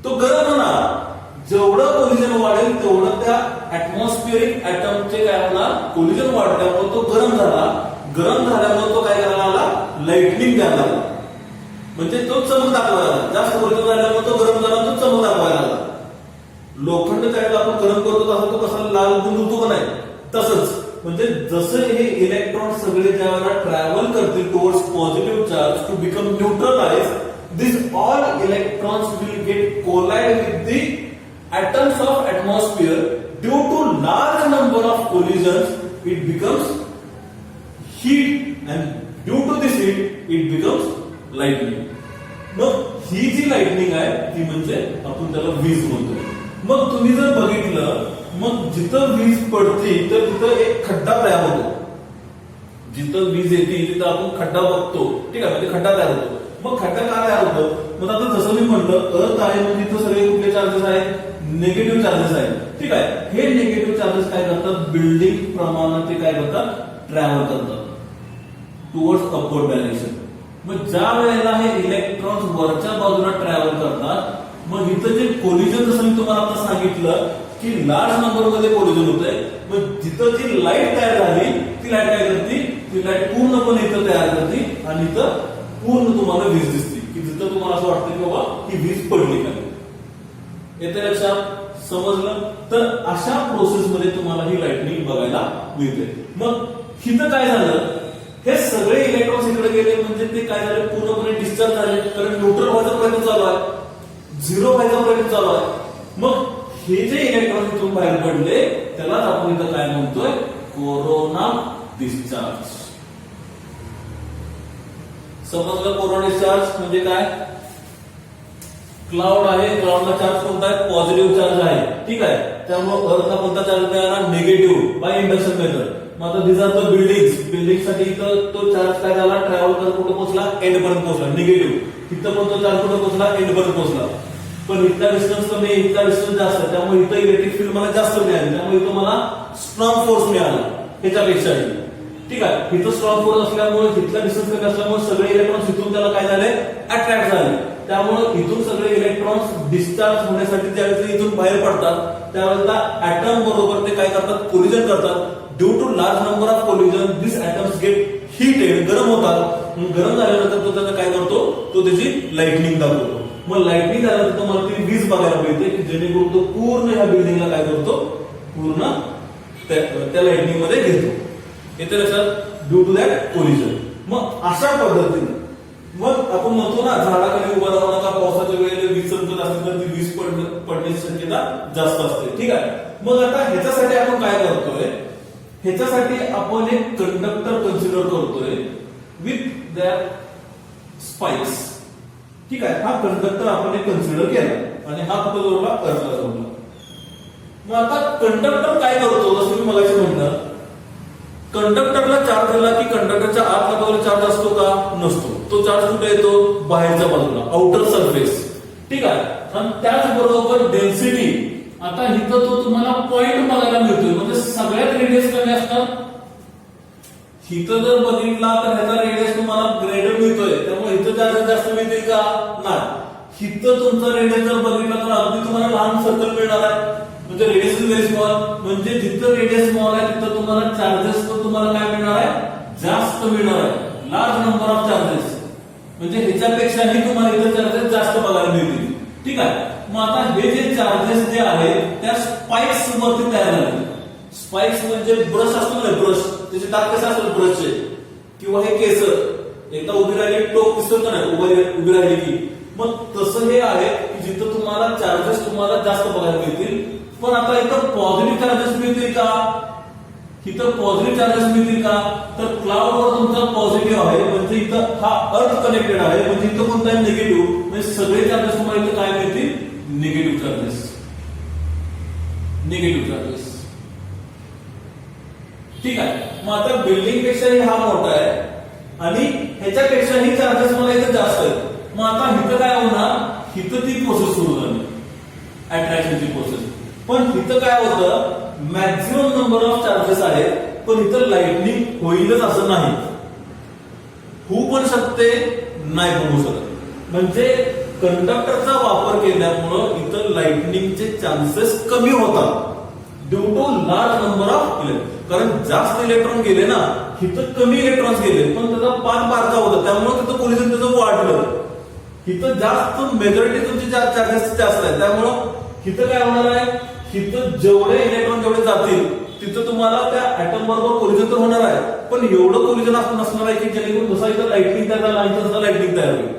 तो गरम होणार. जेवढं कोलिजन वाढेल तेवढं त्या ऍटमॉस्फिअरिक ऍटमचे काय होणार, कोलिजन वाढल्यामुळे तो गरम झाला. गरम झाल्यामुळे तो काय करायला लागला, लाइटनिंग द्यायला लागला, म्हणजे तो चमक दाखवायला लागला. जास्त कोलिजन झाल्यामुळे तो गरम झाला, तो चमक दाखवायला लागला. लोखंड त्याला आपण गरम करतो तसा तो कसा लाल गुंजतो का नाही, तसंच. म्हणजे जसं हे इलेक्ट्रॉन सगळे ज्या वेळेला ट्रॅव्हल करतील towards positive charge to become neutralise, this all electrons will get collide with the atoms of atmosphere. Due to large number of collisions, it becomes heat, and due to this heat, it becomes lightning. मग ही जी lightning आहे ती म्हणजे आपण त्याला वीज म्हणतो. मग तुम्ही जर बघितलं, मग जिथं वीज पडते तर तिथं एक खड्डा तयार होतो. जिथं वीज येते तिथं आपण खड्डा बघतो. ठीक आहे, म्हणजे खड्डा तयार होतो. मग खड्डा का तयार होतो, मग आता जसं मी म्हटलं अर्थ आहे, म्हणजे इथं सगळे कुठले चार्जेस आहेत, निगेटिव्ह चार्जेस आहेत. ठीक आहे, हे निगेटिव्ह चार्जेस काय करतात, बिल्डिंग प्रमाणात ते काय करतात, ट्रॅव्हल करतात टुवर्ड्स अपवर्ड डायरेक्शन. मग ज्या वेळेला हे इलेक्ट्रॉन्स वरच्या बाजूला ट्रॅव्हल करतात, मग इथं जे कोलिजन, जसं मी तुम्हाला आता सांगितलं की लार्ज नंबर मध्ये कोलिजन होत आहे. मग जिथं जी लाईट तयार झाली ती लाईट काय करते, ती लाईट पूर्णपणे इथं तयार करते आणि इथं पूर्ण तुम्हाला वीज दिसते, की जिथं तुम्हाला असं वाटतं की बाबा ही वीज पडली का. येते लक्षात, समजलं. तर अशा प्रोसेस मध्ये तुम्हाला ही लाइटनिंग बघायला मिळते. मग इथं काय झालं, हे सगळे इलेक्ट्रॉन्स इकडे गेले, म्हणजे ते काय झाले, पूर्णपणे डिस्चार्ज झाले, कारण न्यूट्रल व्हायचा प्रयत्न चालू आहे, झिरो व्हायचा प्रयत्न चालू आहे. मग हे जे इलेक्ट्रॉन इथून बाहेर पडले त्यालाच आपण इथं काय म्हणतोय, कोरोना डिस्चार्ज. समजलं, कोरोना डिस्चार्ज म्हणजे काय, क्लाउड आहे, क्लाउडला चार्ज कोणता आहे, पॉझिटिव्ह चार्ज आहे. ठीक आहे, त्यामुळे अर्थला कोणता चार्ज मिळाला, निगेटिव्ह बाय इंडक्शन मेथड. मग आता दिस आर द बिल्डिंग्स, बिल्डिंग साठी इथं तो चार्ज काय झाला, ट्रॅव्हल करत कुठं पोहोचला, एंड पर्यंत पोहोचला, निगेटिव्ह. इथं पण तो चार्ज कुठं पोहोचला, एंड पर्यंत पोहोचला. पण इथला डिस्टन्स कमी आहे, इथला डिस्टन्स जास्त आहे, त्यामुळे इथं इलेक्ट्रिक फील्ड मला जास्त मिळाली, त्यामुळे इथं मला स्ट्रॉंग फोर्स मिळाला ह्याच्यापेक्षाही. ठीक आहे, इथं स्ट्रॉंग फोर्स असल्यामुळे इथला डिस्टन्स कमी असल्यामुळे सगळे इलेक्ट्रॉन्स इथून त्याला काय झाले, अट्रॅक्ट झाले. त्यामुळे इथून सगळे इलेक्ट्रॉन्स डिस्चार्ज होण्यासाठी ज्यावेळेस इथून बाहेर पडतात त्यावेळेस ऍटम बरोबर ते काय करतात, कोलिजन करतात. Due to large number of collision this atoms get heated, गरम होतात. गरम झाल्यानंतर तो त्याचा काय करतो, तो त्याची लाइटनिंग दाखवतो. मग लाइटनिंग झाल्यानंतर तुम्हाला ती वीज बघायला मिळते की जेणेकरून तो पूर्ण ह्या बिल्डिंगला काय करतो, पूर्ण त्या लाइटनिंग मध्ये घेतो. येते लक्षात, ड्यू टू दॅट कोलिजन. मग अशा पद्धतीने मग आपण म्हणतो ना, झाडाखाली उभा राहू नका, पावसाच्या वेळेला वीज चमकत असते तर ती वीज पडण्याची शक्यता जास्त असते. ठीक आहे, मग आता ह्याच्यासाठी आपण काय करतोय, ह्याच्यासाठी आपण एक कंडक्टर कन्सिडर करतोय विथ दॅट स्पाइक्स. ठीक आहे, हा कंडक्टर आपण एक कन्सिडर केला आणि हा कुठं जोडला, अर्धला जोडला. मग आता कंडक्टर काय करतो, जसं मी मगाशी म्हटलं, कंडक्टरला चार्ज दिला की कंडक्टरच्या आतल्या बाजूला चार्ज असतो का, नसतो. तो चार्ज कुठे येतो, बाहेरच्या बाजूला, आउटर सरफेस. ठीक आहे, आणि त्याचबरोबर डेन्सिटी. आता इथं तो तुम्हाला पॉइंट बघायला मिळतोय, म्हणजे सगळ्यात रेडियस कमी असतात. इथं जर बघितला तर ह्याचा रेडियस तुम्हाला ग्रेटर मिळतोय, त्यामुळे इथं चार्जेस जास्त मिळतील का, नाही. इथं तुमचा रेडियस जर बघितला तर अगदी तुम्हाला लहान सर्कल मिळणार आहे, म्हणजे रेडियस इज व्हेरी स्मॉल. म्हणजे जिथं रेडियस स्मॉल आहे तिथं तुम्हाला चार्जेस तुम्हाला काय मिळणार आहे, जास्त मिळणार आहे. लार्ज नंबर ऑफ चार्जेस, म्हणजे ह्याच्यापेक्षाही तुम्हाला इथं चार्जेस जास्त बघायला मिळतील. ठीक आहे, मग आता हे जे चार्जेस जे आहेत त्या स्पाइक्स वरती तयार झाले. स्पाइक्स म्हणजे ब्रश असतो ना, ब्रश त्याचे दात कसे असतात ब्रशचे, किंवा हे केस एकदा उभी राहिली टोक दिसतो का नाही, उभी राहिली की, मग तसं हे आहे की जिथं तुम्हाला चार्जेस तुम्हाला जास्त बघायला मिळतील. पण आता इथं पॉझिटिव्ह चार्जेस मिळतील का, इथं पॉझिटिव्ह चार्जेस मिळतील का, तर क्लाउड वर तुमचा पॉझिटिव्ह आहे, म्हणजे इथं हा अर्थ कनेक्टेड आहे, म्हणजे इथं कोणता आहे निगेटिव्ह, म्हणजे सगळे चार्जेस तुम्हाला इथं काय मिळतील, निगेटिव्ह चार्जेस. Negative charges. ठीक आहे, मग आता बिल्डिंग पेक्षाही हा मोठा आहे आणि ह्याच्यापेक्षाही चार्जेस मला इथं जास्त आहेत. मग आता इथं काय होणार, इथं ती प्रोसेस सुरू झाली, अट्रॅक्शनची प्रोसेस. पण इथं काय होतं, मॅक्झिमम नंबर ऑफ चार्जेस आहेत, पण इथं लाइटनिंग होईलच असं नाही. होऊ पण शकते, नाही पण होऊ शकत. म्हणजे कंडक्टरचा वापर केल्यामुळं इथं लाइटनिंगचे चान्सेस कमी होतात due to large number of electron. कारण जास्त इलेक्ट्रॉन गेले ना, इथं कमी इलेक्ट्रॉन्स गेले, पण त्याचा पाथ बारका होता, त्यामुळे तिथं कोलिजन त्याचं वाढलं. इथं जास्त मेजॉरिटी तुमची चार्जेस जास्त आहे, त्यामुळं इथं काय होणार आहे, इथं जेवढे इलेक्ट्रॉन जेवढे जातील तिथं तुम्हाला त्या ऍटम बरोबर कोलिजन तर होणार आहे, पण एवढं कोलिजन नसणार आहे की जेणेकरून जसा इथं लाइटनिंग तयार झाला तसा लाइटनिंग तयार होईल.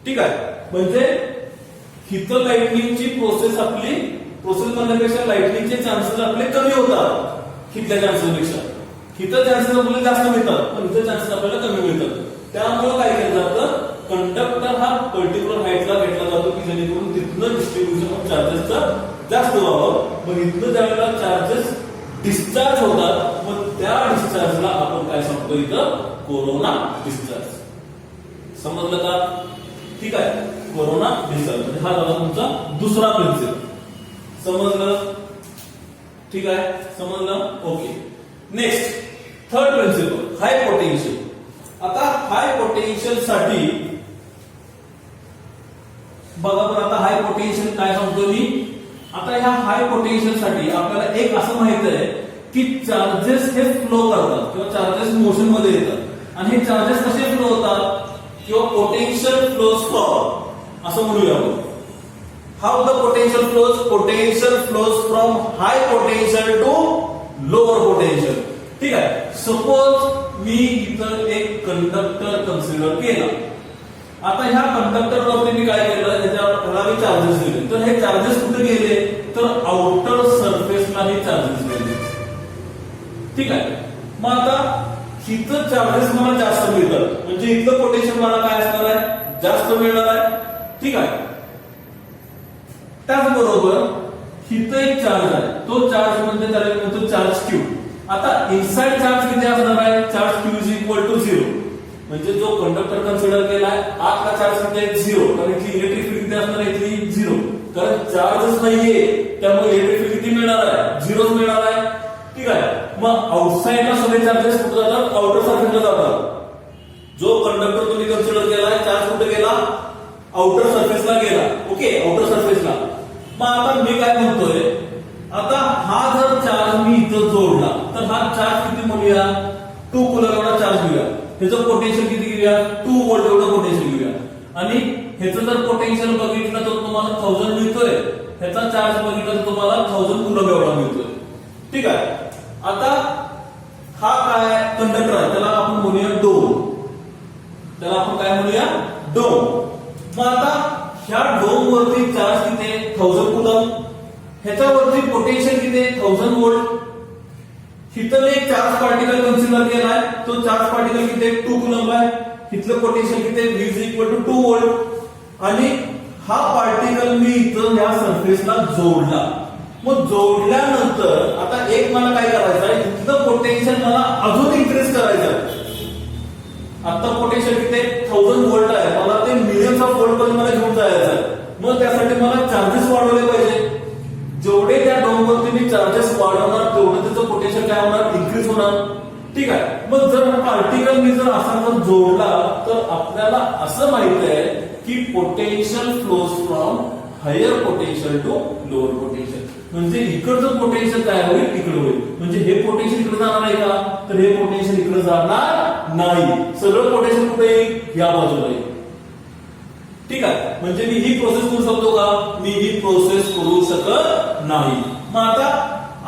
ठीक आहे, म्हणजे इथं लाइटनिंगची प्रोसेस म्हणण्यापेक्षा लाइटनिंगचे चान्सेस आपले कमी होतात इथल्या चान्सेसपेक्षा. इथं चान्सेस आपल्याला जास्त मिळतात, पण इथं चान्सेस आपल्याला कमी मिळतात. त्यामुळे काय केलं जातं, कंडक्टर हा पर्टिक्युलर हाईटला घेतला जातो की जेणेकरून तिथनं डिस्ट्रीब्युशन ऑफ चार्जेसचं जास्त व्हावं. मग इथनं ज्यावेळेला चार्जेस डिस्चार्ज होतात, मग त्या डिस्चार्जला आपण काय सांगतो, इथं कोरोना डिस्चार्ज. समजलं का? ठीक आहे, कोरोना डिस्चार्ज म्हणजे हा झाला तुमचा दुसरा प्रिन्सिपल. समजलं? ठीक आहे, समजलं? ओके. नेक्स्ट थर्ड प्रिन्सिपल, हाय पोटेन्शियल. आता हाय पोटेन्शियल साठी बघा, पण आता हाय पोटेन्शियल काय सांगतो मी. आता ह्या हाय पोटेन्शियल साठी आपल्याला एक असं माहित आहे की चार्जेस हे फ्लो करतात किंवा चार्जेस मोशन मध्ये येतात, आणि हे चार्जेस कसे फ्लो होतात, किंवा पोटेन्शियल फ्लोज फ्रॉम असं म्हणूया आपण. How the potential flows, potential flows from high potential to lower potential. ठीक आहे, सपोज मी इथं एक कंडक्टर कन्सिडर केला. आता ह्या कंडक्टरवरती मी काय केलं, ह्याला मी चार्जेस दिले, तर हे चार्जेस कुठे गेले, तर आउटर सरफेसला हे चार्जेस गेले. ठीक आहे, मग आता इथं चार्जेस मला जास्त मिळतात, म्हणजे इथलं पोटेन्शियल मला काय असणार आहे, जास्त मिळणार आहे. ठीक आहे, त्याचबरोबर इथं एक चार्ज आहे, तो चार्ज म्हणजे त्याला म्हणतो चार्ज क्यू. आता इनसाइड चार्ज किती असणार आहे, charge Q is equal to 0. म्हणजे जो कंडक्टर कन्सिडर केलाय आतला चार्ज किती आहे 0, कारण इथली इलेक्ट्रिक फील्ड किती असणार आहे, इथली 0, कारण चार्जच नाहीये त्यामुळे इलेक्ट्रिक फील्ड किती मिळणार आहे, 0 मिळणार आहे. ठीक आहे. मग आउटसाइडला सगळे चार्जेस कुठे जातात, आउटर सरफेसला जातात. जो कंडक्टर तुम्ही कन्सिडर केलाय चार्ज कुठे गेला, आउटर सरफेसला गेला. ओके, आउटर सरफेसला. मग आता मी काय म्हणतोय, आता हा जर चार्ज मी इथं जोडला तर हा चार्ज किती म्हणूया, 2 कूलम एवढा चार्ज घेऊया. ह्याचं पोटेन्शियल किती घेऊया, 2 व्होल्ट एवढं पोटेन्शियल घेऊया. आणि ह्याचं जर पोटेन्शियल बघितलं तर तुम्हाला 1000 मिळतोय, ह्याचा चार्ज बघितला तर तुम्हाला 1000 कूलम एवढा मिळतोय. ठीक आहे. आता हा काय कंडक्टर आहे, त्याला आपण म्हणूया डोम. त्याला आपण काय म्हणूया, डोम. मग आता ह्या डोम वरती चार्ज किती आहे, 1000 कूलम. ह्याच्यावरती पोटेन्शियल किती आहे, 1000 व्होल्ट. इथं एक चार्ज पार्टिकल कन्सिडर केलाय, तो चार्ज पार्टिकल किती आहे, 2 कूलम आहे. इथलं पोटेन्शियल किती आहे, V is equal to 2 volt. आणि हा पार्टिकल मी इथं या सरफेसला जोडला. मग जोडल्यानंतर आता एक मला काय करायचं आहे, इथलं पोटेन्शियल मला अजून इन्क्रीज करायचं आहे. आता पोटेन्शियल किती आहे, 1000 व्होल्ट आहे, मला ते मिलियन्स ऑफ व्होल्ट पर्यंत मला घेऊन जायचं आहे. मग त्यासाठी मला चार्जेस वाढवले पाहिजे. जेवढे त्या डोमवरती मी चार्जेस वाढवणार तेवढं त्याचं पोटेन्शियल काय होणार, इन्क्रीज होणार. ठीक आहे. मग जर पार्टिकल मी जर असा जर जोडला तर आपल्याला असं माहित आहे की potential flows from higher potential to lower potential. म्हणजे इकडचं पोटेन्शियल काय होईल, इकडे होईल. म्हणजे हे पोटेन्शियल इकडे जाणार आहे का, तर हे पोटेन्शियल इकडे जाणार नाही. सगळं पोटेन्शियल कुठे येईल, या बाजूला येईल. ठीक आहे. म्हणजे मी ही प्रोसेस करू शकतो का, मी ही प्रोसेस करू शकत नाही. मग आता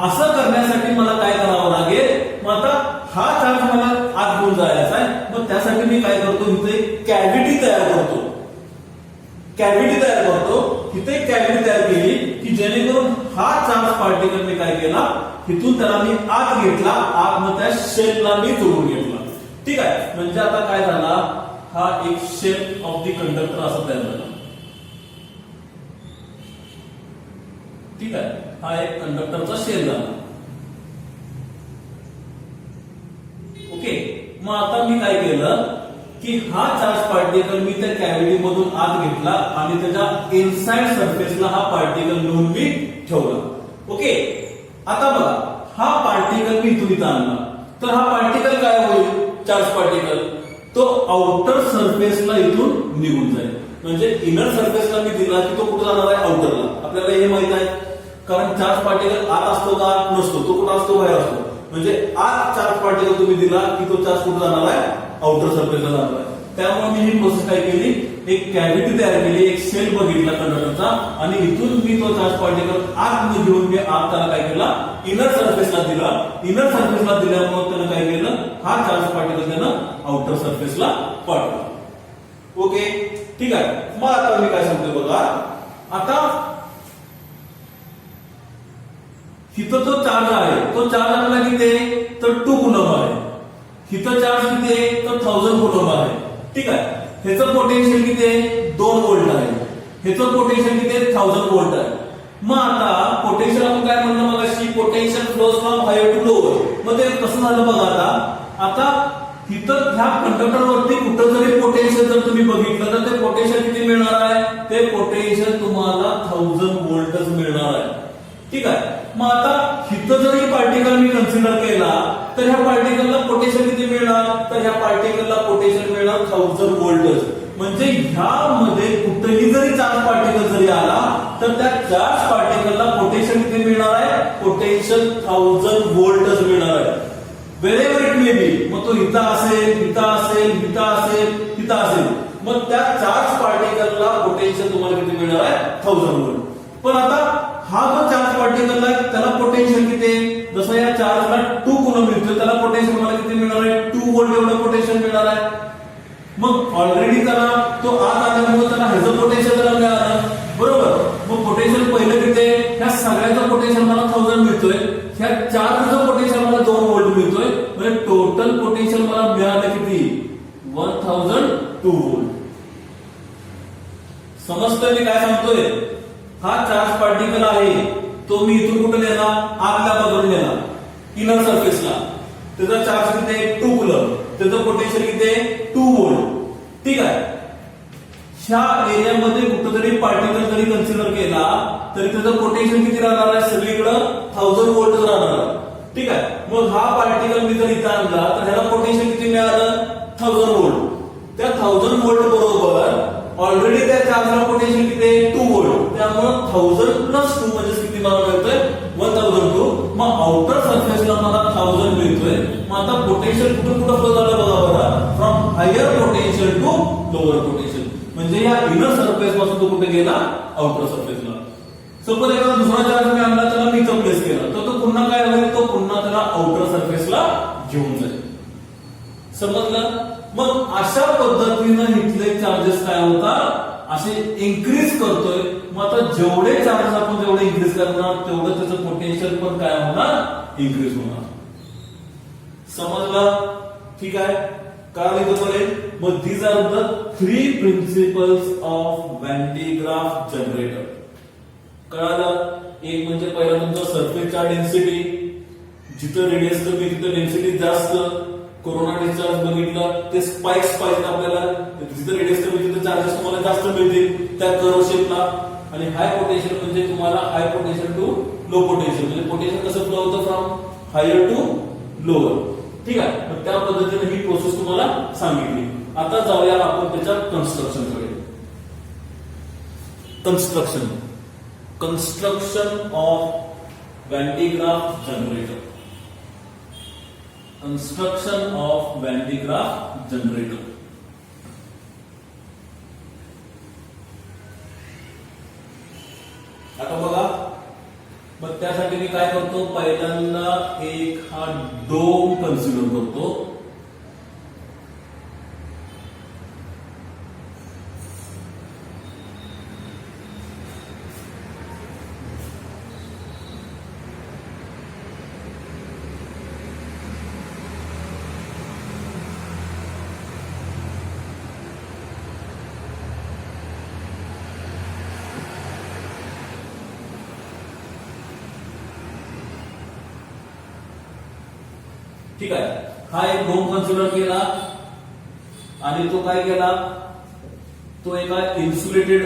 असं करण्यासाठी मला काय करावं लागेल, मग आता हा चार्ज मला आत घेऊन जायचा आहे. मग त्यासाठी मी काय करतो, इथे कॅव्हिटी तयार करतो. कॅव्हिटी तयार करतो, इथे कॅव्हिटी तयार केली की जेणेकरून हा चार्ज पार्टिकल मी काय केला, इथून त्याला मी आत घेतला, आत मग त्या शेलला मी जोडून घेतला. ठीक आहे. म्हणजे आता काय झाला, हा एक शेल ऑफ द कंडक्टर असा तयार झाला. ठीक आहे. हा एक कंडक्टरचा शेल झाला. ओके. मग आता मी काय केलं की हा चार्ज पार्टिकल मी त्या कॅव्हिटी मधून आत घेतला आणि त्याच्या इनसाइड सरफेसला हा पार्टिकल नेऊन मी ठेवला. ओके. आता बघा, हा पार्टिकल मी इथून इथं आणला तर हा पार्टिकल काय होईल, चार्ज पार्टिकल तो आउटर सरफेसला इथून निघून जाईल. म्हणजे इनर सरफेसला मी दिला की तो कुठे जाणार आहे, आउटरला. आपल्याला हे माहित आहे, कारण चार्ज पार्टिकल आत असतो का, नसतो. तो कुठे असतो, बाहेर असतो. म्हणजे आत चार्ज पार्टिकल तुम्ही दिला की तो चार्ज कुठे जाणार आहे, आउटर सरफेसला जाणार आहे. त्यामुळे मी ही प्रोसेस काय केली, एक कॅव्हिटी तयार केली, एक सेल बघितला कंडक्टरचा आणि इथून मी तो चार्ज पार्टिकल आत घेऊन मी आत त्याला काय केला, इनर सरफेसला दिला. इनर सरफेसला दिल्यामुळे त्यानं काय केलं, हा चार्ज पार्टिकल त्यानं आउटर सरफेसला पाठवला. ओके. ठीक आहे. मग आता मी काय सांगतोय बघा, आता इथं जो चार्ज आहे तो चार्ज आपला किती आहे, तर 2 कूलम आहे. इथं चार्ज किती आहे, तर 1000 कूलम आहे. ठीक आहे. ह्याचं पोटेन्शियल किती आहे, 2 व्होल्ट आहे. ह्याचं पोटेन्शियल किती आहे, 1000 व्होल्ट आहे. मग आता पोटेन्शियल आपण काय म्हणलं मगाशी, potential flows from higher to lower. मग ते कसं झालं बघा, आता इथं ह्या कंडक्टरवरती कुठं जरी पोटेन्शियल जर तुम्ही बघितलं तर ते पोटेन्शियल किती मिळणार आहे, ते पोटेन्शियल तुम्हाला 1000 व्होल्टच मिळणार आहे. ठीक आहे. मग आता इथं जरी पार्टिकल मी कन्सिडर केला तर ह्या पार्टिकलला पोटेन्शियल किती मिळणार, तर ह्या पार्टिकलला पोटेन्शियल मिळणार 1000 व्होल्टच. म्हणजे ह्यामध्ये कुठेही जरी चार्ज पार्टिकल जरी आला तर त्या चार्ज पार्टिकलला पोटेन्शियल किती मिळणार आहे, पोटेन्शियल 1000 व्होल्टच मिळणार आहे. Wherever it may be. मग तो इथं असेल, इथं असेल, इथं असेल, इथं असेल. मग त्या चार्ज पार्टिकलला पोटेन्शियल तुम्हाला किती मिळणार आहे, 1000 व्होल्ट. पण आता हा जो चार्ज पार्टिकल आहे त्याला पोटेन्शियल किती आहे, जसं या चार्जला 2 कूलम मिळतोय, त्याला पोटेन्शियल मला किती मिळणार आहे, 2 व्होल्ट एवढं पोटेन्शियल मिळणार आहे. मग ऑलरेडी त्याला तो आत आल्यामुळे त्याला ह्याचं पोटेन्शियल त्याला मिळालं, बरोबर. मग पोटेन्शियल पहिलं किती आहे, ह्या सगळ्याचं पोटेन्शियल मला 1000 मिळतोय, ह्या चार्जचं पोटेन्शियल मला 2 व्होल्ट मिळतोय. म्हणजे टोटल पोटेन्शियल मला मिळालं किती, 1002 व्होल्ट. समजतोय मी काय सांगतोय. हा चार्ज पार्टिकल आहे तो मी इथून कुठे नेला, आतल्या बाजूला नेला, इनर सरफेसला. त्याचा चार्ज किती आहे 2 कुलम, त्याचं पोटेन्शियल किती आहे 2 व्होल्ट. ठीक आहे. ह्या एरियामध्ये कुठेतरी पार्टिकल जरी कन्सिडर केला तरी त्याचं पोटेन्शियल किती राहणार आहे, सगळीकडं 1000 व्होल्ट राहणार आहे. ठीक आहे. मग हा पार्टिकल मी जर इथं आणला तर ह्याला पोटेन्शियल किती मिळालं 1000 व्होल्ट. त्या 1000 व्होल्ट बरोबर ऑलरेडी त्या चार्जला पोटेन्शियल किती आहे 2 व्होल्ट. त्यामुळे 1000 प्लस 2 म्हणजे किती मला मिळतोय 1002. मग आउटर सरफेसला मला 1000 मिळतोय. मग आता पोटेन्शियल कुठून कुठं फ्लो झालं बघा बरं, from higher potential to lower potential. म्हणजे या इनर सरफेस पासून तो कुठे गेला आउटर सरफेसला. सपोज एखादा दुसरा चार्ज मी आणला त्याला मी इथं प्लेस केला तर तो पुन्हा काय होईल, तो पुन्हा त्याला आउटर सरफेसला घेऊन जाईल. समजलं. मग अशा पद्धतीनं इथले चार्जेस काय होतात असे इन्क्रीज करतोय. मग आता जेवढे चार्जेस आपण जेवढे इन्क्रीज करणार तेवढं त्याचं पोटेन्शियल पण काय होणार इन्क्रीज होणार. समजलं. ठीक आहे. काय लिहितो मग these are the 3 principles of Van de Graaff generator. कळालं. एक म्हणजे पहिला तुमचा सरफेस चार्ज डेन्सिटी, जिथं रेडियस कमी तिथं डेन्सिटी जास्त. कोरोना डिस्चार्ज बघितलं ते स्पाइक्स पाहिजे आपल्याला, जिथं रेडियस कमी तिथं चार्जेस तुम्हाला जास्त मिळतील त्या कर्व शेपला. आणि हाय पोटेन्शियल म्हणजे तुम्हाला हाय पोटेन्शियल टू लो पोटेन्शियल, म्हणजे पोटेन्शियल कसं फ्लो होतं फ्रॉम हायर टू लोअर. ठीक आहे. मग त्या पद्धतीने ही प्रोसेस तुम्हाला सांगितली. आता जाऊया आपण त्याच्या कन्स्ट्रक्शनकडे. Construction of Van de Graaff generator. Construction of Van de Graaff generator. आता बघा, मग त्यासाठी मी काय करतो, पहिल्यांदा एक हा डोम कन्सिडर करतो. ठीक आहे. हा एक डोम कन्सिडर केला आणि तो काय केला, तो एका इन्सुलेटेड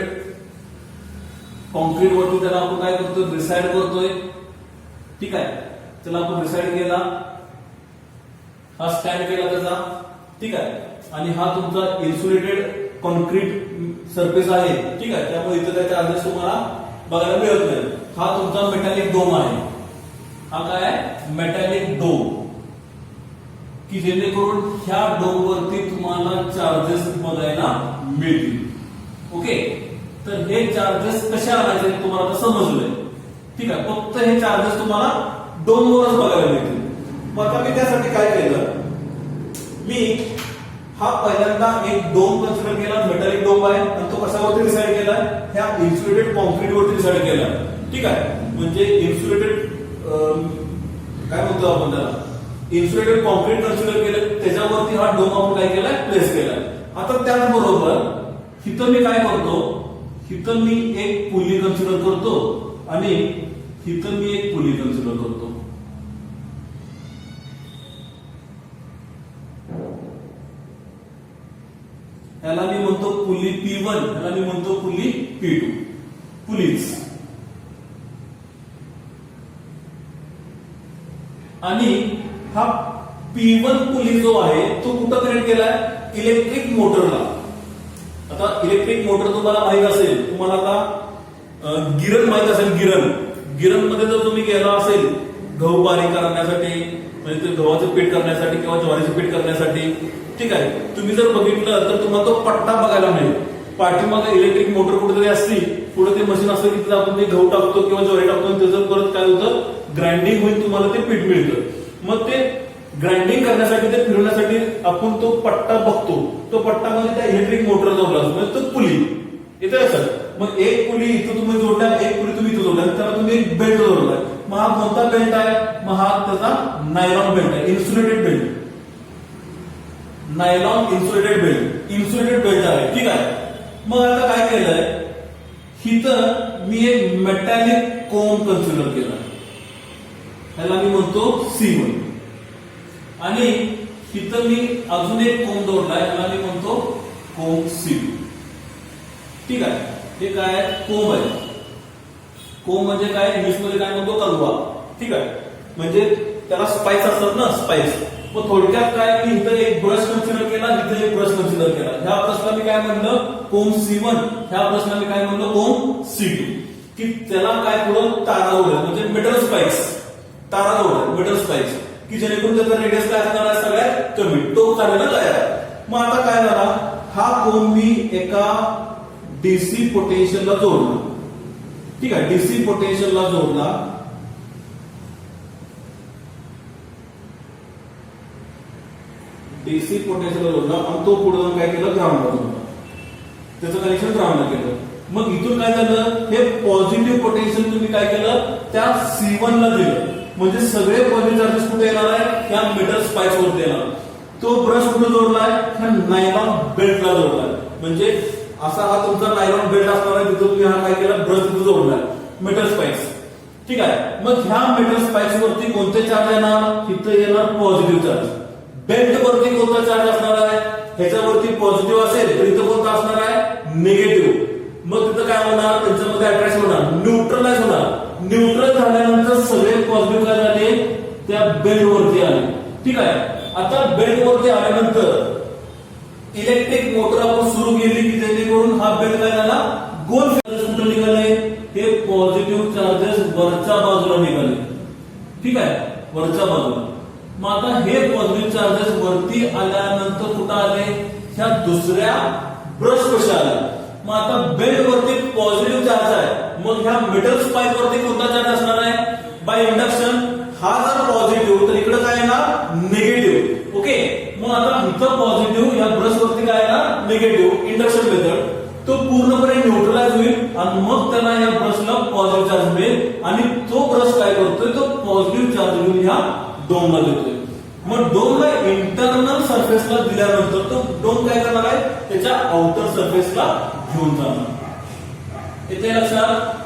कॉन्क्रीट वरती त्याला आपण काय करतोय रिसाइड करतोय. ठीक आहे. त्याला आपण रिसाइड केला, हा स्टँड केला त्याचा. ठीक आहे. आणि हा तुमचा इन्सुलेटेड कॉन्क्रीट सरफेस आहे. ठीक आहे. त्यामुळे इथं काय चार्जेस तुम्हाला बघायला मिळत नाही. हा तुमचा मेटॅलिक डोम आहे. हा काय आहे मेटॅलिक डोम, की जेणेकरून ह्या डोम वरती तुम्हाला चार्जेस बघायला मिळतील. ओके. तर हे चार्जेस कशा आणायचे तुम्हाला आता समजलंय. ठीक आहे. फक्त हे चार्जेस तुम्हाला डोम वरच बघायला मिळतील. मग आता मी त्यासाठी काय केलं, मी हा पहिल्यांदा एक डोम कन्सिडर केला, मेटॅलिक डोम आहे. आणि तो कशावरती डिसाइड केला, ह्या इन्सुलेटेड कॉन्क्रीट वरती डिसाइड केला. ठीक आहे. म्हणजे इन्सुलेटेड काय म्हणतो आपण त्याला, इन्सुलेटेड कॉन्क्रीट कन्सिडर केलं, त्याच्यावरती हा डोम आपण काय केलाय प्लेस केलाय. आता त्याचबरोबर इथं मी काय करतो, इथं मी एक पुली कन्सिडर करतो आणि इथं मी एक पुली कन्सिडर करतो. ह्याला मी म्हणतो पुली P1, ह्याला मी म्हणतो पुली P2. पुलीज. आणि हा P1 पुली जो आहे तो कुठं कनेक्ट केलाय, इलेक्ट्रिक मोटरला. आता इलेक्ट्रिक मोटर तुम्हाला माहित असेल, तुम्हाला आता गिरण माहित असेल. गिरण मध्ये जर तुम्ही गेला असेल गहू बारीक करण्यासाठी, म्हणजे ते गव्हाचं पीठ करण्यासाठी किंवा ज्वारीचं पीठ करण्यासाठी. ठीक आहे. तुम्ही जर बघितलं तर तुम्हाला तो पट्टा बघायला मिळेल. पाठीमागे इलेक्ट्रिक मोटर कुठेतरी असती, पुढे ते मशीन असतं की आपण ते गहू टाकतो किंवा ज्वारी टाकतो, त्याचं परत काय होतं ग्राइंडिंग होईल, तुम्हाला ते पीठ मिळतं. मग ते ग्राइंडिंग करण्यासाठी, ते फिरवण्यासाठी आपण तो पट्टा बघतो. तो पट्टा म्हणजे त्या इलेक्ट्रिक मोटर जोडला असतो, म्हणजे तो पुली येते असं. मग एक पुली इथं तुम्ही जोडल्या, एक पुली तुम्ही इथं जोडल्या, त्याला तुम्ही एक बेल्ट जोडलाय. मग हा कोणता बेल्ट आहे, मग हा त्याचा नायलॉन बेल्ट आहे, insulated belt. Nylon insulated belt आहे. ठीक आहे. मग आता काय केलंय, इथं मी एक मेटॅलिक कोन कन्सिडर केला, ह्याला मी म्हणतो C1. आणि इथं मी अजून एक कोंब जोडलाय, त्याला मी म्हणतो कोंब C2. ठीक आहे, हे काय कोंब आहे. कोंब म्हणजे काय, इंग्लिशमध्ये काय म्हणतो तलवा. ठीक आहे, म्हणजे त्याला स्पाइस असतात ना, स्पाइस. मग थोडक्यात काय, मी इथं एक ब्रश कन्सिडर केला, इथं एक ब्रश कन्सिडर केला. ह्या प्रश्नाला मी काय म्हणलं, कोंब C1. ह्या प्रश्नाला मी काय म्हणलं, कोंब C2. की त्याला काय पुढं तारा जोडलं, म्हणजे मेटल स्पाइस, तारा जोडलं मेटल स्पाइस, की जेणेकरून त्याचा रेडियस काय असणार आहे, सगळ्यात कमी. तो करायला तयार. मग आता काय झाला, हा कोंब मी एका डीसी पोटेन्शियलला जोडला. ठीक आहे, डीसी पोटेन्शियलला जोडला. डीसी पोटेन्शियलला जोडला आणि तो पुढे जाऊन काय केलं, ग्राउंडला जोडला. त्याचं कनेक्शन ग्राउंडला केलं. मग इथून काय झालं, हे पॉझिटिव्ह पोटेन्शियल तुम्ही काय केलं, त्या C1 ला दिलं. म्हणजे सगळे पॉझिटिव्ह चार्जेस कुठे येणार आहे, त्या मेटल स्पाइस वरती येणार. तो ब्रश कुठे जोडलाय, ह्या नायलॉन बेल्टला जोडलाय. म्हणजे असा हा तुमचा नायलॉन बेल्ट असणार आहे, तिथं तुम्ही हा काय केला, ब्रश तिथं जोडलाय मेटल स्पाइस. ठीक आहे, मग ह्या मेटल स्पाइस वरती कोणते चार्ज येणार, इथं येणार पॉझिटिव्ह चार्ज. बेल्ट वरती कोणता चार्ज असणार आहे, ह्याच्यावरती पॉझिटिव्ह असेल तर इथं कोणता असणार आहे, निगेटिव्ह. मग तिथं काय होणार, त्यांच्यामध्ये अट्रॅक्शन होणार, न्यूट्रलाइज होणार. न्यूट्रल झाल्यानंतर सगळे पॉझिटिव्ह काय झाले, त्या बेल्ट वरती आले. ठीक आहे, आता बेल्ट वरती आल्यानंतर इलेक्ट्रिक मोटर आपण सुरू केली, की जेणेकरून हा बेल्ट काय झाला, गोल कुठे निघाले, हे पॉझिटिव्ह चार्जेस वरच्या बाजूला निघाले. ठीक आहे, वरच्या बाजूला. मग आता हे पॉझिटिव्ह चार्जेस वरती आल्यानंतर कुठं आले, ह्या दुसऱ्या ब्रश कशा आले. मग आता बेल्ट वरती पॉझिटिव्ह चार्ज आहे, मग ह्या मेटल स्पाइस वरती कोणता चार्ज असणार आहे, बाय इंडक्शन. हा जर पॉझिटिव्ह तर इकडे काय येणार, निगेटिव्ह. ओके, मग आता इथं पॉझिटिव्ह, या ब्रश वरती काय येणार, निगेटिव्ह. इंडक्शन मेथड तो पूर्णपणे न्यूट्रलाइज होईल आणि मग त्याला या ब्रशला पॉझिटिव्ह चार्ज मिळेल आणि तो ब्रश काय करतोय, तो पॉझिटिव्ह चार्ज घेऊन ह्या डोमला देतोय. मग डोमला इंटरनल सरफेसला दिल्यानंतर तो डोम काय करणार आहे, त्याच्या आउटर सरफेसला घेऊन जाणार. इथे लक्षात,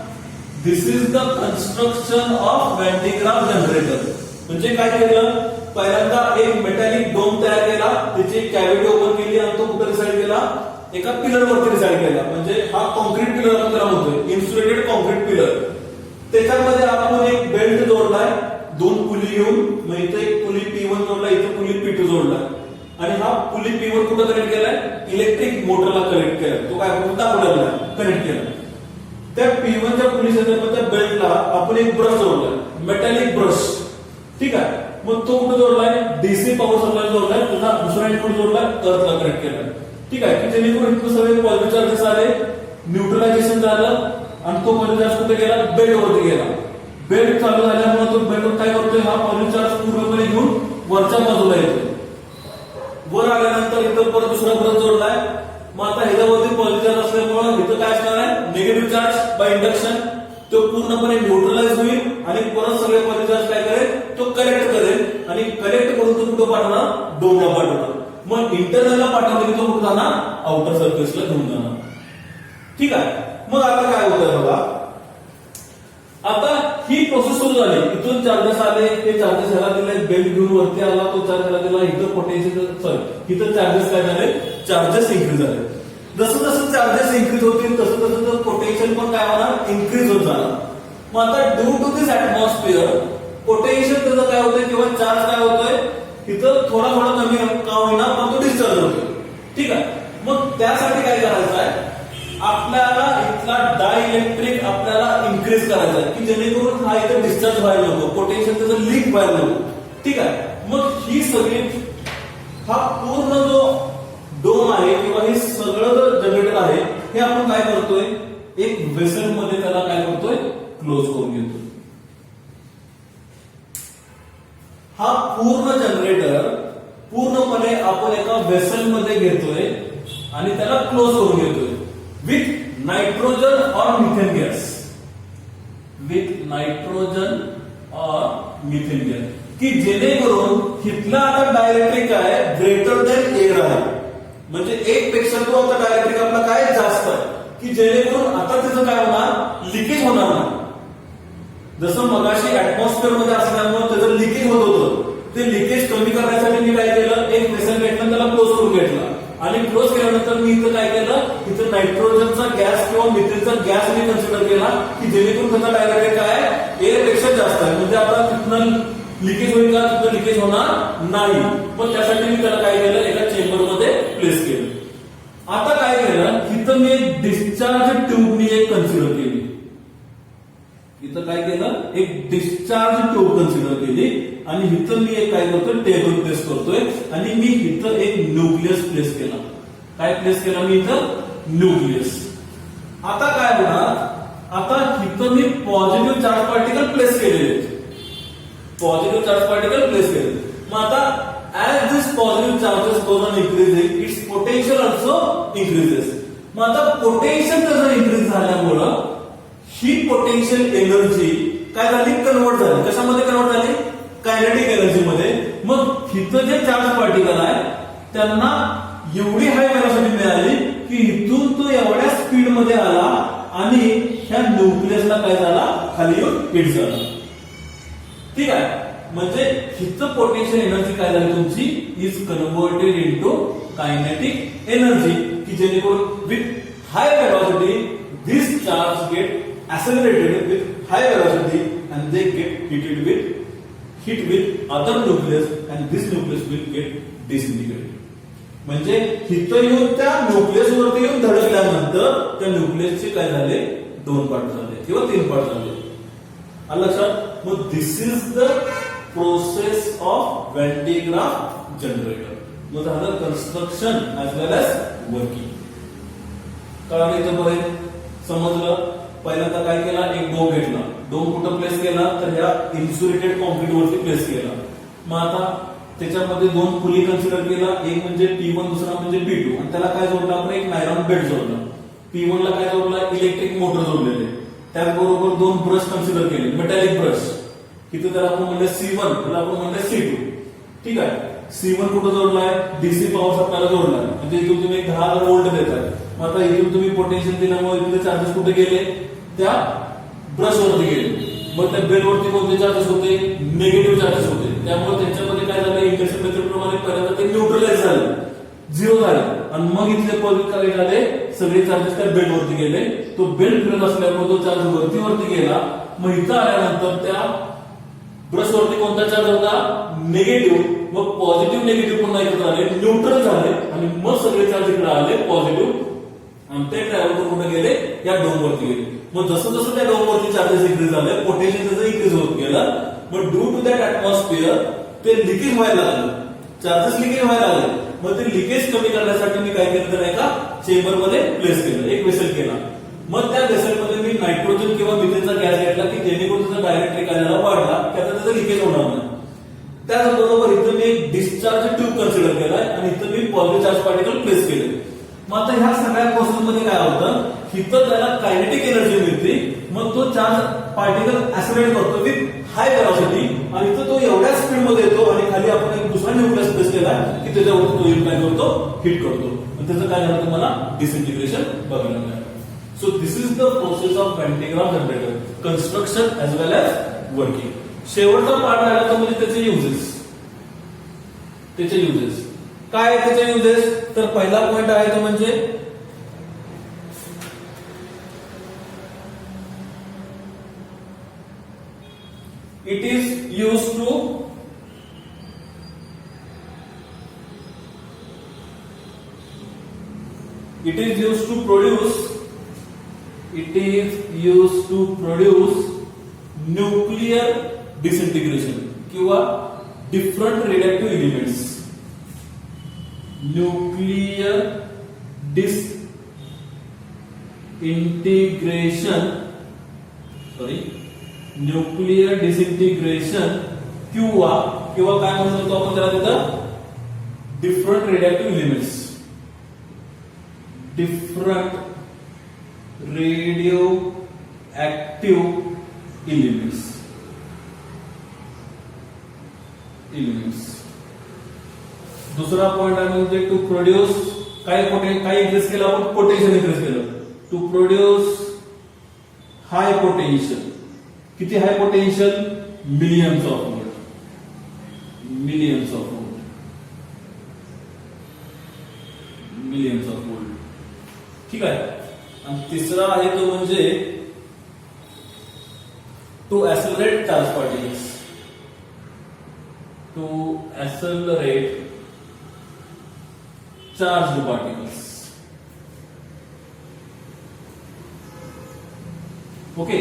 this is the construction of Van de Graaff generator. म्हणजे काय केलं, पहिल्यांदा एक मेटॅलिक डोम तयार केला, त्याची कॅव्हिटी ओपन केली आणि तो कुठे डिसाइड केला, एका पिलर वरती डिसाइड केला. म्हणजे हा कॉन्क्रीट पिलर आपण त्याला म्हणतोय, इन्सुलेटेड कॉन्क्रीट पिलर. त्याच्यामध्ये आपण एक बेल्ट जोडलाय, दोन पुली घेऊन. मग इथे एक पुली P1 जोडला, इथे पुली P2 जोडला आणि हा पुली P1 कुठं कनेक्ट केलाय, इलेक्ट्रिक मोटरला कनेक्ट केलाय. तो काय दाखवलेला कनेक्ट केला. त्या P1 च्या पुली त्या बेल्टला आपण एक ब्रश जोडलाय, मेटॅलिक ब्रश. ठीक आहे, मग तो कुठे जोडलाय, डीसी पॉवर सप्लाय जोडलाय. त्याचा दुसरा इनपुट जोडलाय, अर्थला कनेक्ट केलाय. ठीक आहे, की जेणेकरून इथं सगळे पॉझिटिव्ह चार्जेस आले, न्यूट्रलायझेशन झालं आणि तो पॉझिटिव्ह चार्ज कुठे गेला, बेल्ट वरती गेला. बेल्ट चालू झाल्यामुळे तो बेल्ट काय करतोय, हा पॉझिटिव्ह चार्ज पूर्णपणे घेऊन वरच्या बाजूला येतो. वर आल्यानंतर इथं परत दुसरा ब्रश जोडलाय. मग आता ह्याच्यावरती पॉझिटिव्ह चार्ज असल्यामुळे इथं काय असणार आहे, निगेटिव्ह चार्ज बाय इंडक्शन. तो पूर्णपणे न्यूट्रलाइज होईल आणि परत सगळे पॉझिटिव्ह चार्ज काय करेल, तो कलेक्ट करेल आणि कलेक्ट करून तो कुठं पाठवणार, डोमला पाठवणार. मग इंटरनलला पाठवलं की तो कुठं जाणार, आउटर सरफेसला घेऊन जाणार. ठीक आहे, मग आता काय होतंय बघा, आता ही प्रोसेस सुरू झाली. इथून चार्जेस आले, ते चार्जेस ह्याला दिले, बेल्ट घेऊन वरती आला, तो चार्ज ह्याला दिला, इथं पोटेन्शियल, सॉरी इथं चार्जेस काय झाले, चार्जेस इन्क्रीज झाले. जसं जसं चार्जेस इन्क्रीज होतील तसं तसं पोटेन्शियल पण काय होणार, इन्क्रीज होत जाणार. मग आता due to this atmosphere potential त्याचं काय होतंय किंवा चार्ज काय होतोय, इथं थोडा थोडा कमी का होईना पण तो डिस्चार्ज होतोय. ठीक आहे, मग त्यासाठी काय करायचं आहे, आपल्याला इथला डायइलेक्ट्रिक आपल्याला इन्क्रीज करायचा आहे, की जेणेकरून हा इथं डिस्चार्ज व्हायला नको, पोटेन्शियल त्याचं लीक व्हायला नको. ठीक आहे, मग ही सगळी, हा पूर्ण जो डोम आहे किंवा हे सगळं जो जनरेटर आहे, हे आपण काय करतोय, एक वेसल मध्ये त्याला काय करतोय, क्लोज करून घेतोय. हा पूर्ण जनरेटर पूर्णपणे आपण एका वेसल मध्ये घेतोय आणि त्याला क्लोज करून घेतोय विथ नायट्रोजन और मिथेन गॅस. विथ नायट्रोजन और मिथेन गॅस, की जेणेकरून इथला आता डायइलेक्ट्रिक आहे ग्रेटर दॅन एअर आहे. म्हणजे एक पेक्षा तो आता डायइलेक्ट्रिक आपला काय जास्त आहे, की जेणेकरून आता त्याचं काय होणार, लिकेज होणार नाही. जसं मगाशी ऍटमॉस्फिअर मध्ये असल्यामुळे त्याचं लिकेज होत होतं, ते लिकेज कमी करण्यासाठी मी काय केलं, एक वेसल घेतलं त्याला क्लोज करून घेतला आणि क्लोज केल्यानंतर मी इथं काय केलं, इथं नायट्रोजनचा गॅस किंवा मिथेनचा गॅस मी कन्सिडर केला की जेणेकरून त्याचा डायरेक्ट काय एअर पेक्षा जास्त आहे, म्हणजे आपला तिथनं लिकेज होईल का, तिथं लिकेज होणार नाही. पण त्यासाठी मी त्याला काय केलं, एका चेंबर मध्ये प्लेस केलं. आता काय केलं, इथं मी एक डिस्चार्ज ट्यूब मी एक कन्सिडर केली. इथं काय केलं, एक डिस्चार्ज ट्यूब कन्सिडर केली आणि इथं मी एक काय करतोय, टेबल प्लेस करतोय आणि मी इथं एक न्यूक्लियस प्लेस केला. काय प्लेस केला मी इथं, न्यूक्लियस. आता काय होणार, आता इथं मी पॉझिटिव्ह चार्ज पार्टिकल प्लेस केलेले आहेत, पॉझिटिव्ह चार्ज पार्टिकल प्लेस केले. मग आता as this positive charges goes on increasing, its potential also increases. मग आता पोटेन्शियल त्याचं इन्क्रीज झाल्यामुळं ही पोटेन्शियल एनर्जी काय झाली, कन्वर्ट झाली. कशामध्ये कन्वर्ट झाली, कायनेटिक एनर्जी मध्ये. मग इथं जे चार्ज पार्टिकल आहे त्यांना एवढी हाय व्हेलॉसिटी मिळाली की इथून तो एवढ्या स्पीड मध्ये आला आणि ह्या न्यूक्लियसला काय झाला, खाली येऊन हिट झाला. ठीक आहे, म्हणजे हिचं पोटेन्शियल एनर्जी काय झाली तुमची, is converted into kinetic energy, की जेणेकरून with high velocity this charge get accelerated with high velocity and they get hit with other nucleus and this nucleus will get disintegrated. म्हणजे हिथं येऊन त्या न्यूक्लियस वरती येऊन धडकल्यानंतर त्या न्यूक्लियसचे काय झाले, 2 पार्ट झाले किंवा 3 पार्ट झाले. आलं लक्षात. मग this is the process of Van de Graaff generator. मग झालं construction as well as working. कळलं इथं बरं, समजलं. पहिल्यांदा काय केला, एक डोम घेतला. डोम कुठं प्लेस केला, तर ह्या इन्सुलेटेड कॉन्क्रीट वरती प्लेस केला. मग आता त्याच्यामध्ये 2 पुली कन्सिडर केला, एक म्हणजे P1 दुसरा म्हणजे P2 आणि त्याला काय जोडला आपण, एक नायलॉन बेल्ट जोडला. P1 ला काय जोडला, इलेक्ट्रिक मोटर जोडलेले. त्याचबरोबर 2 ब्रश कन्सिडर केले, मेटॅलिक ब्रश. इथे त्याला आपण म्हणलं C1, त्याला आपण म्हणलं C2. ठीक आहे, C1 कुठं जोडलाय, डीसी पॉवर सप्लायला जोडलाय, म्हणजे इथून तुम्ही 10 व्होल्ट देताय. मग आता इथून तुम्ही पोटेन्शियल दिल्यामुळे इथले चार्जेस कुठे गेले, त्या ब्रश वरती गेले. मग त्या बेल वरती कोणते चार्जेस होते, निगेटिव्ह चार्जेस होते. त्यामुळे त्यांच्यामध्ये काय झालं, इंडक्शन मेथड प्रमाणे पहिल्यांदा ते न्यूट्रलाइज झाले, 0 झाले आणि मग इथले पॉझिटिव्ह काय झाले, सगळे चार्जेस त्या बेल्ट वरती गेले. तो बेल्ट फिरत असल्यामुळे तो चार्ज वरती गेला. मग इथं आल्यानंतर त्या ब्रश वरती कोणता चार्ज होता, निगेटिव्ह. मग पॉझिटिव्ह निगेटिव्ह पुन्हा इकडे आले, न्यूट्रल झाले आणि मग सगळे चार्ज इकडे आले पॉझिटिव्ह आणि ते ट्रॅव्हल कुठे गेले, या डोम वरती गेले. मग जसं जसं त्या डोम वरती चार्जेस इन्क्रीज झाले, पोटेन्शियल त्याचं इन्क्रीज होत गेलं. मग ड्यू टू दॅट ऍटमॉस्फिअर ते लिकेज व्हायला लागलं, चार्जेस लिकेज व्हायला लागले. मग ते लिकेज कमी करण्यासाठी मी काय केलं, तर एका चेंबर मध्ये प्लेस केलं, एक वेसल केला. मग त्या वेसलमध्ये मी नायट्रोजन किंवा मिथेनचा गॅस घेतला की जेणेकरून त्याचा डायरेक्ट निकालाला वाढला त्याचा त्याचं लिकेज होणार नाही. त्याचबरोबर इथं मी एक डिस्चार्ज ट्यूब कन्सिडर केलाय आणि इथं मी पॉझिटिव्ह चार्ज पार्टिकल प्लेस केले. मग आता ह्या सगळ्या प्रोसेसमध्ये काय होतं, इथं त्याला कायनेटिक एनर्जी मिळते. मग तो चार्ज पार्टिकल ऍक्सेलरेट करतो विथ हाय वेलॉसिटी आणि इथं तो एवढ्या स्पीड मध्ये येतो आणि खाली आपण एक दुसरा न्यूक्लियस प्लेस केला की त्याच्यावर तो येऊन काय करतो, हिट करतो. आणि त्याचं काय झालं, तुम्हाला डिसइंटिग्रेशन बघायला मिळालं. So this is the process of Van de Graaff generator, construction as well as working. शेवटचा पार्ट राहिला तो म्हणजे त्याचे युजेस. त्याचे युजेस काय आहे, त्याचे युजेस तर पहिला पॉइंट आहे तो म्हणजे it is use to produce nuclear disintegration किंवा different radioactive elements. Nuclear disintegration किंवा काय म्हणू शकतो आपण त्याला, तिथं different radioactive elements. Different radioactive elements. दुसरा पॉइंट आहे म्हणजे टू प्रोड्यूस काय इन्क्रीज केलं आपण, पोटेन्शियल इन्क्रीज केलं. To produce high potential. किती high potential, millions of volt. Millions of volt, millions of volt. ठीक आहे. आणि तिसरा आहे तो म्हणजे to accelerate charge particles, to accelerate charge particles. Okay,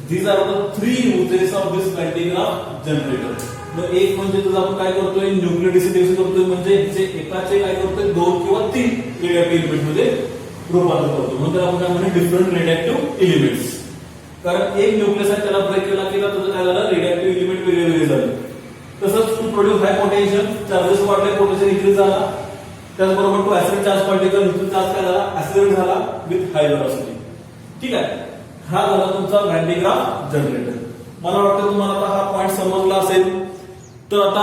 these are the three uses of this Van de Graaff generator. मग एक म्हणजे तुझं आपण काय करतोय, न्यूक्लियोडिसिटेशन करतोय, म्हणजे एकाचे काय करतोय 2 किंवा 3 रेडिएक्टिव्ह एलिमेंट मध्ये रूपांतर करतो. म्हणून त्याला आपण काय म्हणतो, डिफरंट रेडिएक्टिव्ह एलिमेंट्स. कारण एक न्यूक्लियस आहे त्याला ब्रेक केला की त्याचं काय झालं, रेडिएक्टिव्ह एलिमेंट वेगळे वेगळे झाले. तसंच to produce high potential, charges वाढले, पोटेन्शियल इन्क्रीज झाला. त्याचबरोबर to accelerate charge particle, charge काय झाला, ऍक्सिलरेट झाला विथ हाय व्हेलॉसिटी. ठीक आहे. हा झाला तुमचा व्हॅन डे ग्राफ जनरेटर. मला वाटतं तुम्हाला आता हा पॉइंट समजला असेल. तर आता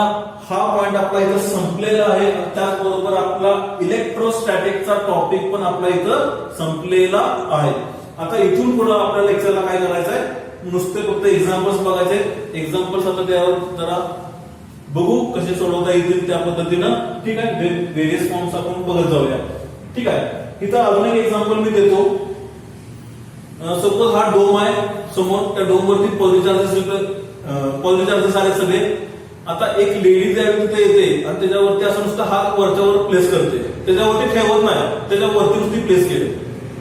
हा पॉइंट आपला इथं संपलेला आहे. त्याचबरोबर आपला इलेक्ट्रोस्टॅटिकचा टॉपिक पण आपला इथं संपलेला आहे. आता इथून पुढे आपल्या लेक्चरला काय करायचं आहे, नुसते फक्त एक्झाम्पल्स बघायचे. एक्झाम्पल्स आता त्यावर जरा बघू कसे सोडवता येतील त्या पद्धतीनं. ठीक आहे. व्हेरियस फॉर्म्स आपण बघत जाऊया. ठीक आहे. इथं अजून एक एक्झाम्पल मी देतो. सपोज हा डोम आहे समोर, त्या डोम वरती पॉझिटिव्ह चार्जेस आले सगळे. आता एक लेडी ज्या तिथे येते आणि त्याच्यावरती असं नुसतं हात वरच्यावर प्लेस करते, त्याच्यावरती ठेवत नाही, त्याच्यावरती नुसती प्लेस केली.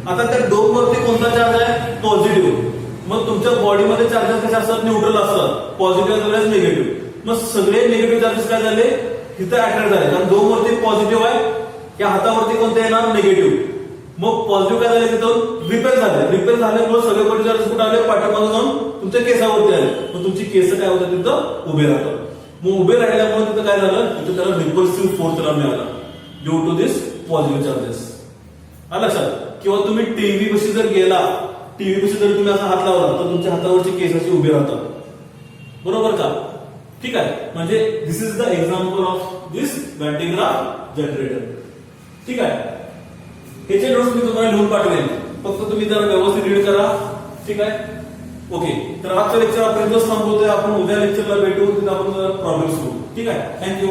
आता त्या डोम वरती कोणता चार्ज आहे, पॉझिटिव्ह. मग तुमच्या बॉडीमध्ये चार्जेस कसे असतात, न्यूट्रल असतात, पॉझिटिव्ह आणि निगेटिव्ह. मग सगळे निगेटिव्ह चार्जेस काय झाले, इथं अट्रॅक्ट झाले. कारण डोम वरती पॉझिटिव्ह आहे, या हातावरती कोणते येणार, निगेटिव्ह. मग पॉझिटिव्ह काय झाले, तिथून रिपेअर झाले. रिपेअर झाल्यामुळे सगळे पॉझिटिव्ह चार्जेस कुठे आले, पाठीमागे जाऊन तुमच्या केसावरती आले. मग तुमची केस काय होतात, तिथं उभे राहतात. मग उभे राहिल्यामुळे तिथं काय झालं, तिथं त्याला रिपल्सिव्ह फोर्स त्याला मिळाला due to this positive charges. आलं लक्षात. किंवा तुम्ही टीव्ही पाशी जर गेला, टीव्ही पाशी जर तुम्ही असा हात लावला तर तुमच्या हातावरची केस अशी उभे राहतात. बरोबर का. ठीक आहे. म्हणजे this is the example of this Van de Graaff generator. ठीक आहे. ह्याचे नोट्स मी तुम्हाला लिहून पाठवेन, फक्त तुम्ही जरा व्यवस्थित रीड करा. ठीक आहे. ओके. तर आजचं लेक्चर आपण थांबवतोय. आपण उद्या लेक्चरला भेटू, तिथे आपण प्रॉब्लेम सोडू. ठीक आहे. थँक्यू.